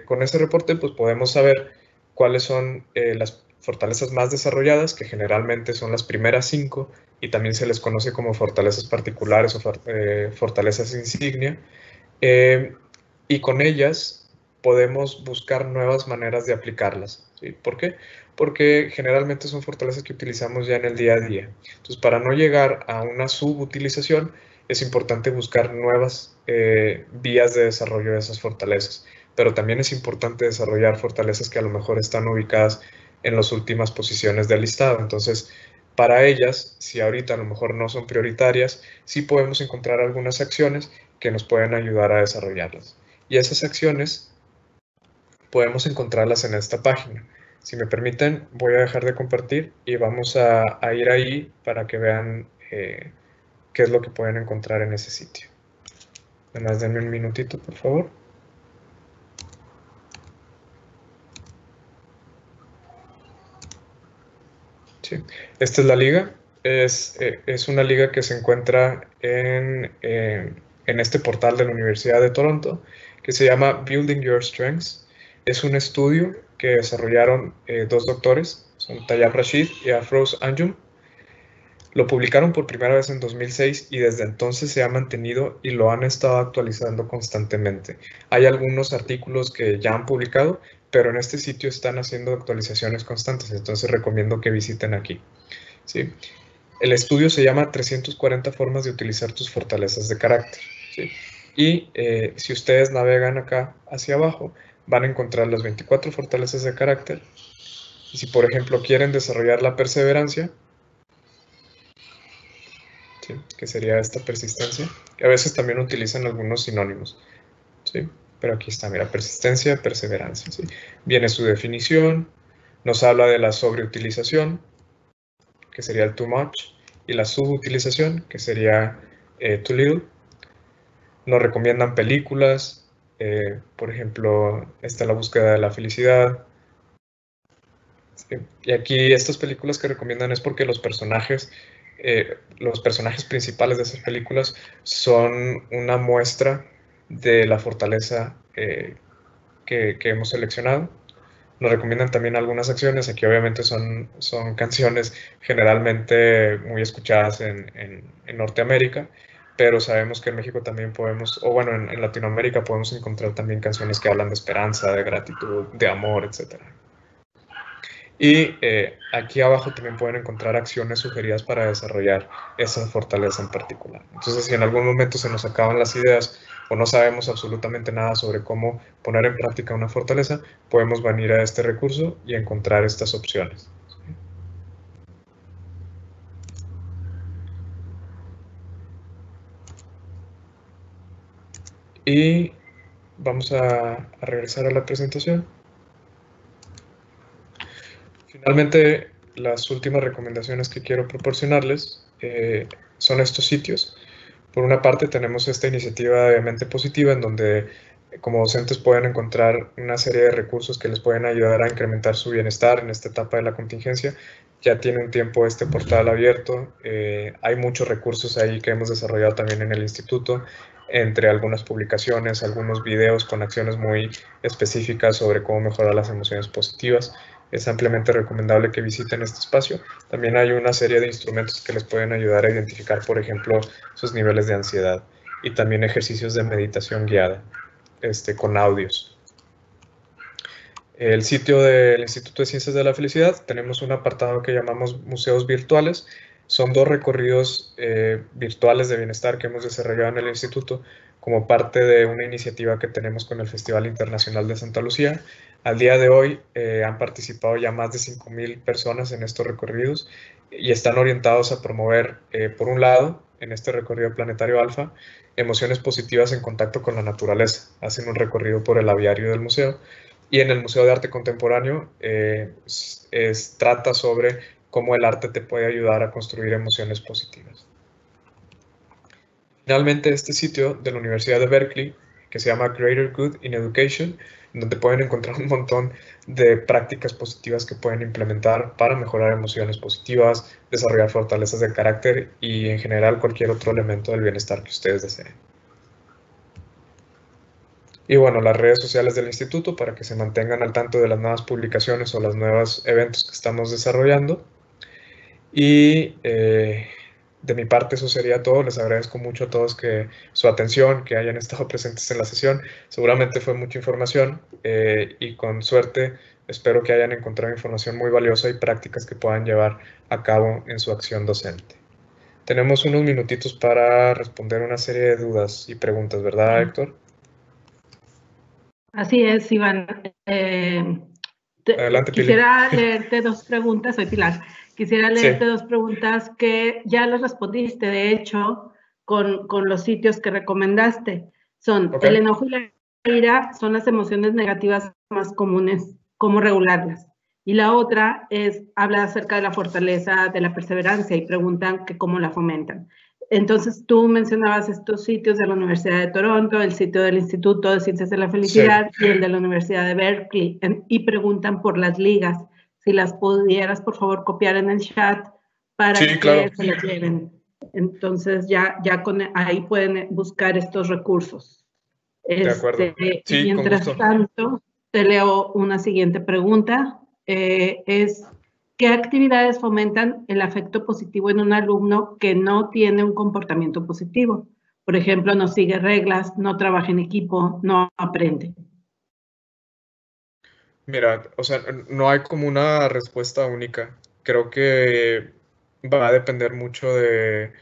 Speaker 2: con ese reporte pues podemos saber cuáles son las fortalezas más desarrolladas, que generalmente son las primeras 5, y también se les conoce como fortalezas particulares o fortalezas insignia, y con ellas podemos buscar nuevas maneras de aplicarlas. ¿Sí? ¿Por qué? Porque generalmente son fortalezas que utilizamos ya en el día a día. Entonces, para no llegar a una subutilización, es importante buscar nuevas vías de desarrollo de esas fortalezas. Pero también es importante desarrollar fortalezas que a lo mejor están ubicadas en las últimas posiciones del listado. Entonces, para ellas, si ahorita a lo mejor no son prioritarias, sí podemos encontrar algunas acciones que nos pueden ayudar a desarrollarlas. Y esas acciones podemos encontrarlas en esta página. Si me permiten, voy a dejar de compartir y vamos a ir ahí para que vean qué es lo que pueden encontrar en ese sitio. Además, denme un minutito, por favor. Sí. Esta es la liga. Es una liga que se encuentra en este portal de la Universidad de Toronto, que se llama Building Your Strengths. Es un estudio que desarrollaron 2 doctores, son Tayyab Rashid y Afroz Anjum. Lo publicaron por primera vez en 2006 y desde entonces se ha mantenido y lo han estado actualizando constantemente. Hay algunos artículos que ya han publicado, pero en este sitio están haciendo actualizaciones constantes, entonces recomiendo que visiten aquí. ¿Sí? El estudio se llama 340 formas de utilizar tus fortalezas de carácter. ¿Sí? Y si ustedes navegan acá hacia abajo, van a encontrar las 24 fortalezas de carácter. Y si, por ejemplo, quieren desarrollar la perseverancia, ¿sí? Que sería esta persistencia, que a veces también utilizan algunos sinónimos. ¿Sí? Pero aquí está, mira, persistencia, perseverancia. ¿Sí? Viene su definición, nos habla de la sobreutilización, que sería el too much, y la subutilización, que sería too little. Nos recomiendan películas, por ejemplo, está La búsqueda de la felicidad. ¿Sí? Y aquí estas películas que recomiendan es porque los personajes principales de esas películas son una muestra de la fortaleza que hemos seleccionado. Nos recomiendan también algunas acciones. Aquí obviamente son canciones generalmente muy escuchadas en Norteamérica, pero sabemos que en México también podemos, o bueno, en Latinoamérica podemos encontrar también canciones que hablan de esperanza, de gratitud, de amor, etc. Y aquí abajo también pueden encontrar acciones sugeridas para desarrollar esa fortaleza en particular. Entonces, si en algún momento se nos acaban las ideas o no sabemos absolutamente nada sobre cómo poner en práctica una fortaleza, podemos venir a este recurso y encontrar estas opciones. Y vamos a regresar a la presentación. Finalmente, las últimas recomendaciones que quiero proporcionarles son estos sitios. Por una parte, tenemos esta iniciativa de Mente Positiva, en donde como docentes pueden encontrar una serie de recursos que les pueden ayudar a incrementar su bienestar en esta etapa de la contingencia. Ya tiene un tiempo este portal abierto. Hay muchos recursos ahí que hemos desarrollado también en el instituto, entre algunas publicaciones, algunos videos con acciones muy específicas sobre cómo mejorar las emociones positivas. Es ampliamente recomendable que visiten este espacio. También hay una serie de instrumentos que les pueden ayudar a identificar, por ejemplo, sus niveles de ansiedad, y también ejercicios de meditación guiada con audios. El sitio del Instituto de Ciencias de la Felicidad, tenemos un apartado que llamamos Museos Virtuales. Son 2 recorridos virtuales de bienestar que hemos desarrollado en el instituto como parte de una iniciativa que tenemos con el Festival Internacional de Santa Lucía. Al día de hoy han participado ya más de 5,000 personas en estos recorridos y están orientados a promover, por un lado, en este recorrido planetario alfa, emociones positivas en contacto con la naturaleza. Hacen un recorrido por el aviario del museo y en el Museo de Arte Contemporáneo trata sobre cómo el arte te puede ayudar a construir emociones positivas. Finalmente, este sitio de la Universidad de Berkeley, que se llama Greater Good in Education, donde pueden encontrar un montón de prácticas positivas que pueden implementar para mejorar emociones positivas, desarrollar fortalezas de carácter y en general cualquier otro elemento del bienestar que ustedes deseen. Y bueno, las redes sociales del instituto para que se mantengan al tanto de las nuevas publicaciones o los nuevos eventos que estamos desarrollando. Y de mi parte eso sería todo. Les agradezco mucho a todos su atención, que hayan estado presentes en la sesión. Seguramente fue mucha información y con suerte espero que hayan encontrado información muy valiosa y prácticas que puedan llevar a cabo en su acción docente. Tenemos unos minutitos para responder una serie de dudas y preguntas, ¿verdad, Héctor?
Speaker 3: Así es, Iván.
Speaker 2: Adelante,
Speaker 3: quisiera
Speaker 2: Pili.
Speaker 3: leerte dos preguntas, soy Pilar. Quisiera leerte dos preguntas que ya las respondiste, de hecho, con los sitios que recomendaste. Son el enojo y la ira, son las emociones negativas más comunes, ¿cómo regularlas? Y la otra habla acerca de la fortaleza, de la perseverancia y preguntan que cómo la fomentan. Entonces, tú mencionabas estos sitios de la Universidad de Toronto, el sitio del Instituto de Ciencias de la Felicidad y el de la Universidad de Berkeley, y preguntan por las ligas. Si las pudieras, por favor, copiar en el chat para que se las lleven. Entonces, ya ahí pueden buscar estos recursos.
Speaker 2: De acuerdo. Sí,
Speaker 3: mientras tanto, te leo una siguiente pregunta. ¿Qué actividades fomentan el afecto positivo en un alumno que no tiene un comportamiento positivo? Por ejemplo, no sigue reglas, no trabaja en equipo, no aprende.
Speaker 2: Mira, o sea, no hay como una respuesta única. Creo que va a depender mucho de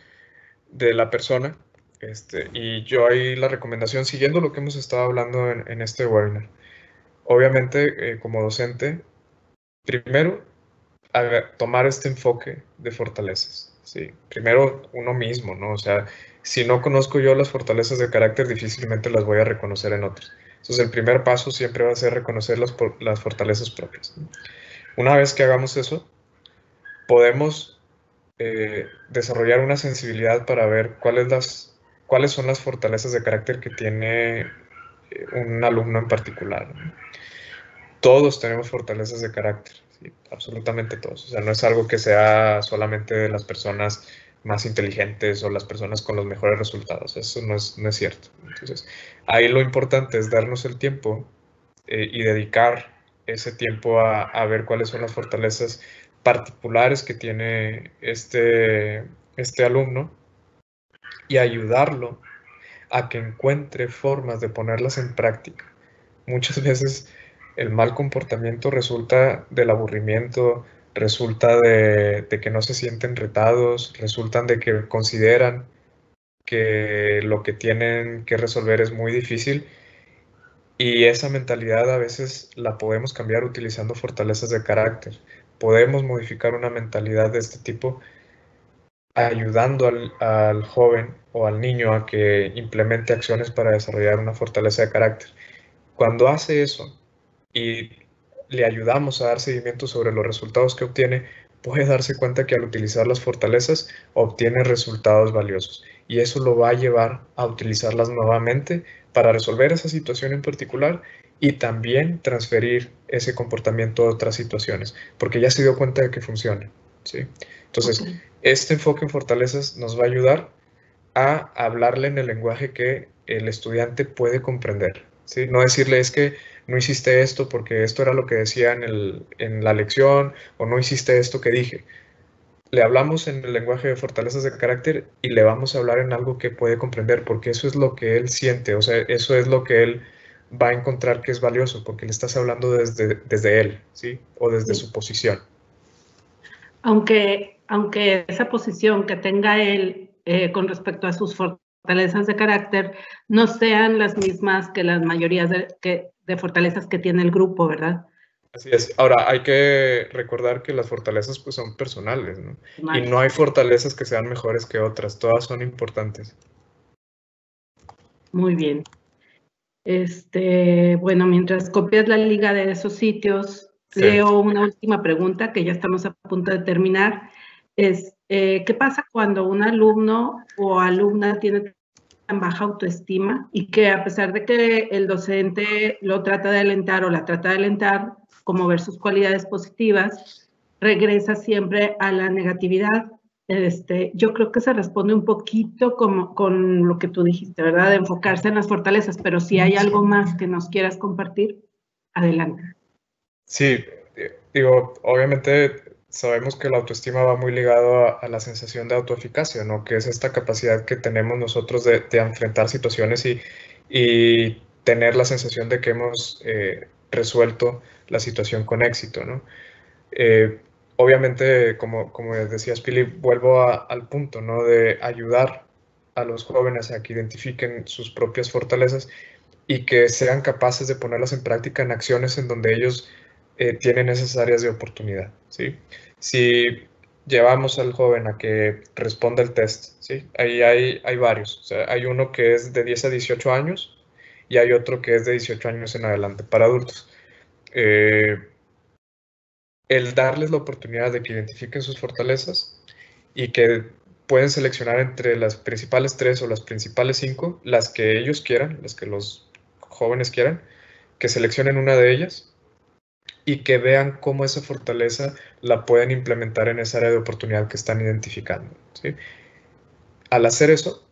Speaker 2: la persona. Y yo ahí la recomendación, siguiendo lo que hemos estado hablando en este webinar. Obviamente, como docente, primero, tomar este enfoque de fortalezas. ¿Sí? Primero, uno mismo, ¿no? O sea, si no conozco yo las fortalezas de carácter, difícilmente las voy a reconocer en otros. Entonces, el primer paso siempre va a ser reconocer las fortalezas propias. Una vez que hagamos eso, podemos desarrollar una sensibilidad para ver cuáles son las fortalezas de carácter que tiene un alumno en particular. Todos tenemos fortalezas de carácter, ¿sí? Absolutamente todos. O sea, no es algo que sea solamente de las personas más inteligentes o las personas con los mejores resultados. Eso no es cierto. Entonces, ahí lo importante es darnos el tiempo y dedicar ese tiempo a ver cuáles son las fortalezas particulares que tiene este alumno y ayudarlo a que encuentre formas de ponerlas en práctica. Muchas veces el mal comportamiento resulta del aburrimiento, resulta de que no se sienten retados, resultan de que consideran que lo que tienen que resolver es muy difícil. Y esa mentalidad a veces la podemos cambiar utilizando fortalezas de carácter. Podemos modificar una mentalidad de este tipo ayudando al joven o al niño a que implemente acciones para desarrollar una fortaleza de carácter. Cuando hace eso y le ayudamos a dar seguimiento sobre los resultados que obtiene, puede darse cuenta que al utilizar las fortalezas obtiene resultados valiosos. Y eso lo va a llevar a utilizarlas nuevamente para resolver esa situación en particular y también transferir ese comportamiento a otras situaciones, porque ya se dio cuenta de que funciona, ¿sí? Entonces, este enfoque en fortalezas nos va a ayudar a hablarle en el lenguaje que el estudiante puede comprender, ¿sí? No decirle es que no hiciste esto porque esto era lo que decía en la lección, o no hiciste esto que dije. Le hablamos en el lenguaje de fortalezas de carácter y le vamos a hablar en algo que puede comprender, porque eso es lo que él siente, o sea, eso es lo que él va a encontrar que es valioso, porque le estás hablando desde él, ¿sí? O desde su posición.
Speaker 3: Aunque esa posición que tenga él con respecto a sus fortalezas fortalezas de carácter no sean las mismas que las mayorías de fortalezas que tiene el grupo, ¿verdad?
Speaker 2: Así es. Ahora, hay que recordar que las fortalezas pues son personales, ¿no? Y no hay fortalezas que sean mejores que otras, todas son importantes.
Speaker 3: Muy bien. Bueno, mientras copias la liga de esos sitios, sí, leo una última pregunta que ya estamos a punto de terminar. ¿Qué pasa cuando un alumno o alumna tiene tan baja autoestima y que a pesar de que el docente lo trata de alentar o la trata de alentar, como ver sus cualidades positivas, regresa siempre a la negatividad? Yo creo que se responde un poquito con lo que tú dijiste, ¿verdad? De enfocarse en las fortalezas, pero si hay algo más que nos quieras compartir, adelante.
Speaker 2: Sí, digo, obviamente sabemos que la autoestima va muy ligado a la sensación de autoeficacia, ¿no? Que es esta capacidad que tenemos nosotros de enfrentar situaciones y tener la sensación de que hemos resuelto la situación con éxito, ¿no? Obviamente, como decías, Pili, vuelvo al punto, ¿no? De ayudar a los jóvenes a que identifiquen sus propias fortalezas y que sean capaces de ponerlas en práctica en acciones en donde ellos tienen esas áreas de oportunidad, ¿sí? Si llevamos al joven a que responda el test, ¿sí? Ahí hay varios. O sea, hay uno que es de 10 a 18 años y hay otro que es de 18 años en adelante para adultos. El darles la oportunidad de que identifiquen sus fortalezas y que pueden seleccionar entre las principales 3 o las principales 5, las que ellos quieran, las que los jóvenes quieran, que seleccionen una de ellas y que vean cómo esa fortaleza la pueden implementar en esa área de oportunidad que están identificando, ¿sí? Al hacer eso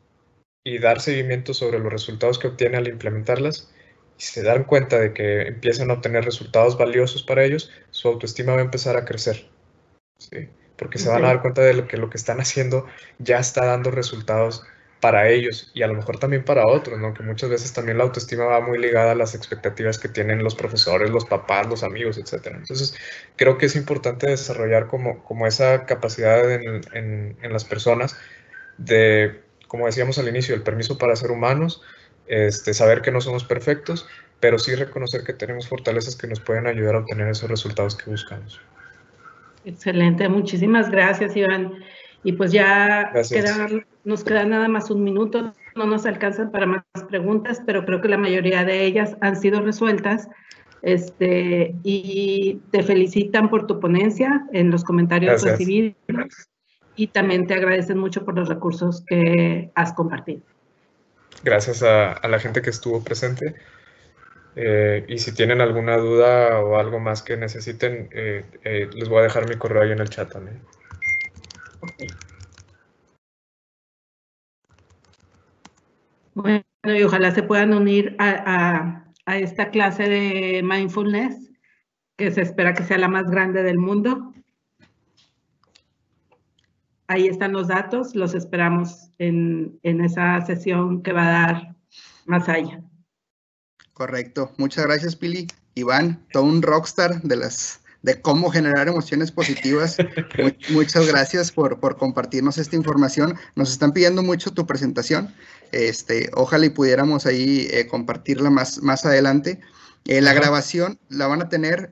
Speaker 2: y dar seguimiento sobre los resultados que obtienen al implementarlas, y se dan cuenta de que empiezan a obtener resultados valiosos para ellos, su autoestima va a empezar a crecer, ¿sí? Porque se van a dar cuenta de que lo que están haciendo ya está dando resultados para ellos y a lo mejor también para otros, ¿no? Que muchas veces también la autoestima va muy ligada a las expectativas que tienen los profesores, los papás, los amigos, etc. Entonces, creo que es importante desarrollar como esa capacidad en las personas de, como decíamos al inicio, el permiso para ser humanos, saber que no somos perfectos, pero sí reconocer que tenemos fortalezas que nos pueden ayudar a obtener esos resultados que buscamos.
Speaker 3: Excelente, muchísimas gracias, Iván. Y pues ya nos queda nada más un minuto, no nos alcanzan para más preguntas, pero creo que la mayoría de ellas han sido resueltas. Y te felicitan por tu ponencia en los comentarios recibidos y también te agradecen mucho por los recursos que has compartido.
Speaker 2: Gracias a la gente que estuvo presente. Y si tienen alguna duda o algo más que necesiten, les voy a dejar mi correo ahí en el chat también.
Speaker 3: Okay. Bueno, y ojalá se puedan unir a esta clase de mindfulness, que se espera que sea la más grande del mundo. Ahí están los datos, los esperamos en esa sesión que va a dar más allá.
Speaker 1: Correcto. Muchas gracias, Pili. Iván, todo un rockstar de cómo generar emociones positivas. Muchas gracias por compartirnos esta información. Nos están pidiendo mucho tu presentación. Ojalá y pudiéramos ahí compartirla más adelante. La grabación la van a tener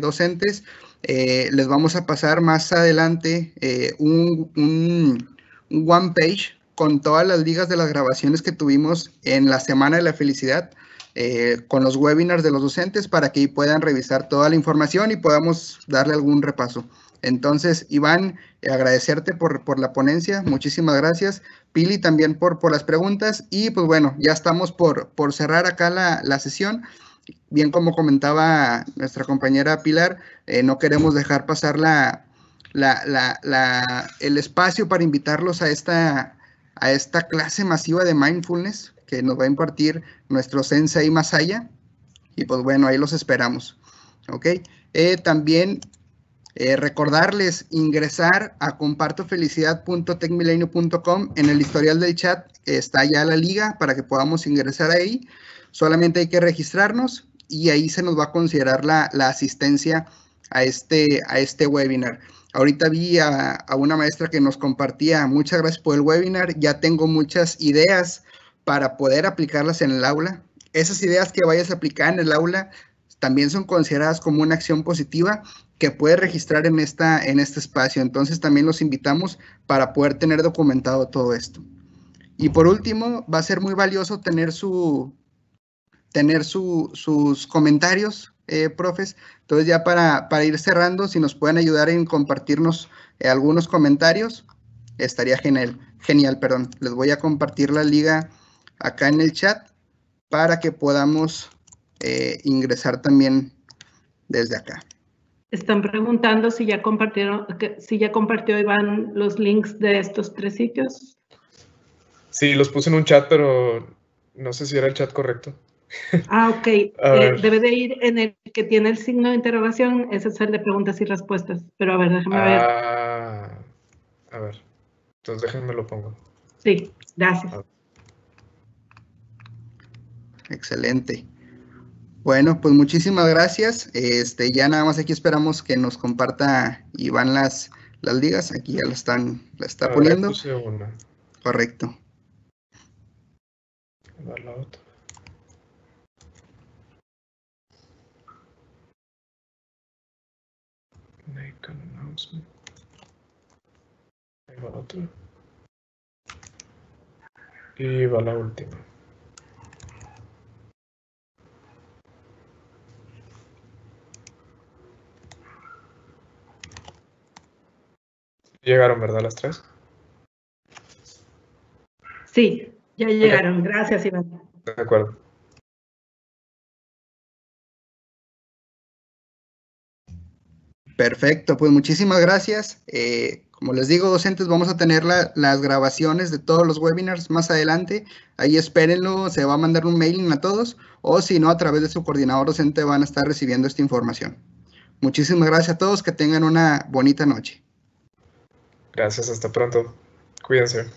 Speaker 1: docentes. Les vamos a pasar más adelante un one page con todas las ligas de las grabaciones que tuvimos en la Semana de la Felicidad. Con los webinars de los docentes para que puedan revisar toda la información y podamos darle algún repaso. Entonces, Iván, agradecerte por la ponencia, muchísimas gracias. Pili, también por las preguntas y pues bueno, ya estamos por cerrar acá la sesión. Bien como comentaba nuestra compañera Pilar, no queremos dejar pasar el espacio para invitarlos a esta clase masiva de mindfulness que nos va a impartir nuestro sensei Masaya, y pues bueno, ahí los esperamos, ¿ok? También recordarles ingresar a compartofelicidad.tecmilenio.com. En el historial del chat está ya la liga para que podamos ingresar ahí, solamente hay que registrarnos y ahí se nos va a considerar la asistencia a este webinar. Ahorita vi a una maestra que nos compartía, muchas gracias por el webinar, ya tengo muchas ideas para poder aplicarlas en el aula. Esas ideas que vayas a aplicar en el aula también son consideradas como una acción positiva que puedes registrar en este espacio. Entonces también los invitamos para poder tener documentado todo esto. Y por último, va a ser muy valioso tener sus comentarios, profes. Entonces ya para ir cerrando, si nos pueden ayudar en compartirnos algunos comentarios, estaría genial. Les voy a compartir la liga acá en el chat para que podamos ingresar también desde acá.
Speaker 3: Están preguntando si ya compartió Iván los links de estos 3 sitios.
Speaker 2: Sí, los puse en un chat, pero no sé si era el chat correcto.
Speaker 3: Ah, ok. Debe de ir en el que tiene el signo de interrogación. Ese es el de preguntas y respuestas. Pero a ver, déjame ver.
Speaker 2: A ver. Entonces déjenme lo pongo.
Speaker 3: Sí, gracias.
Speaker 1: Excelente. Bueno, pues muchísimas gracias. Ya nada más aquí esperamos que nos comparta Iván las ligas. Aquí ya la está poniendo.
Speaker 2: Puse una.
Speaker 1: Correcto.
Speaker 2: Va la otra. Make an announcement. Ahí va la otra. Y va la última. Llegaron, ¿verdad, las 3?
Speaker 3: Sí, ya llegaron. Okay. Gracias, Iván.
Speaker 2: De acuerdo.
Speaker 1: Perfecto, pues muchísimas gracias. Como les digo, docentes, vamos a tener las grabaciones de todos los webinars más adelante. Ahí espérenlo, se va a mandar un mailing a todos, o si no, a través de su coordinador docente van a estar recibiendo esta información. Muchísimas gracias a todos, que tengan una bonita noche.
Speaker 2: Gracias, hasta pronto. Cuídense.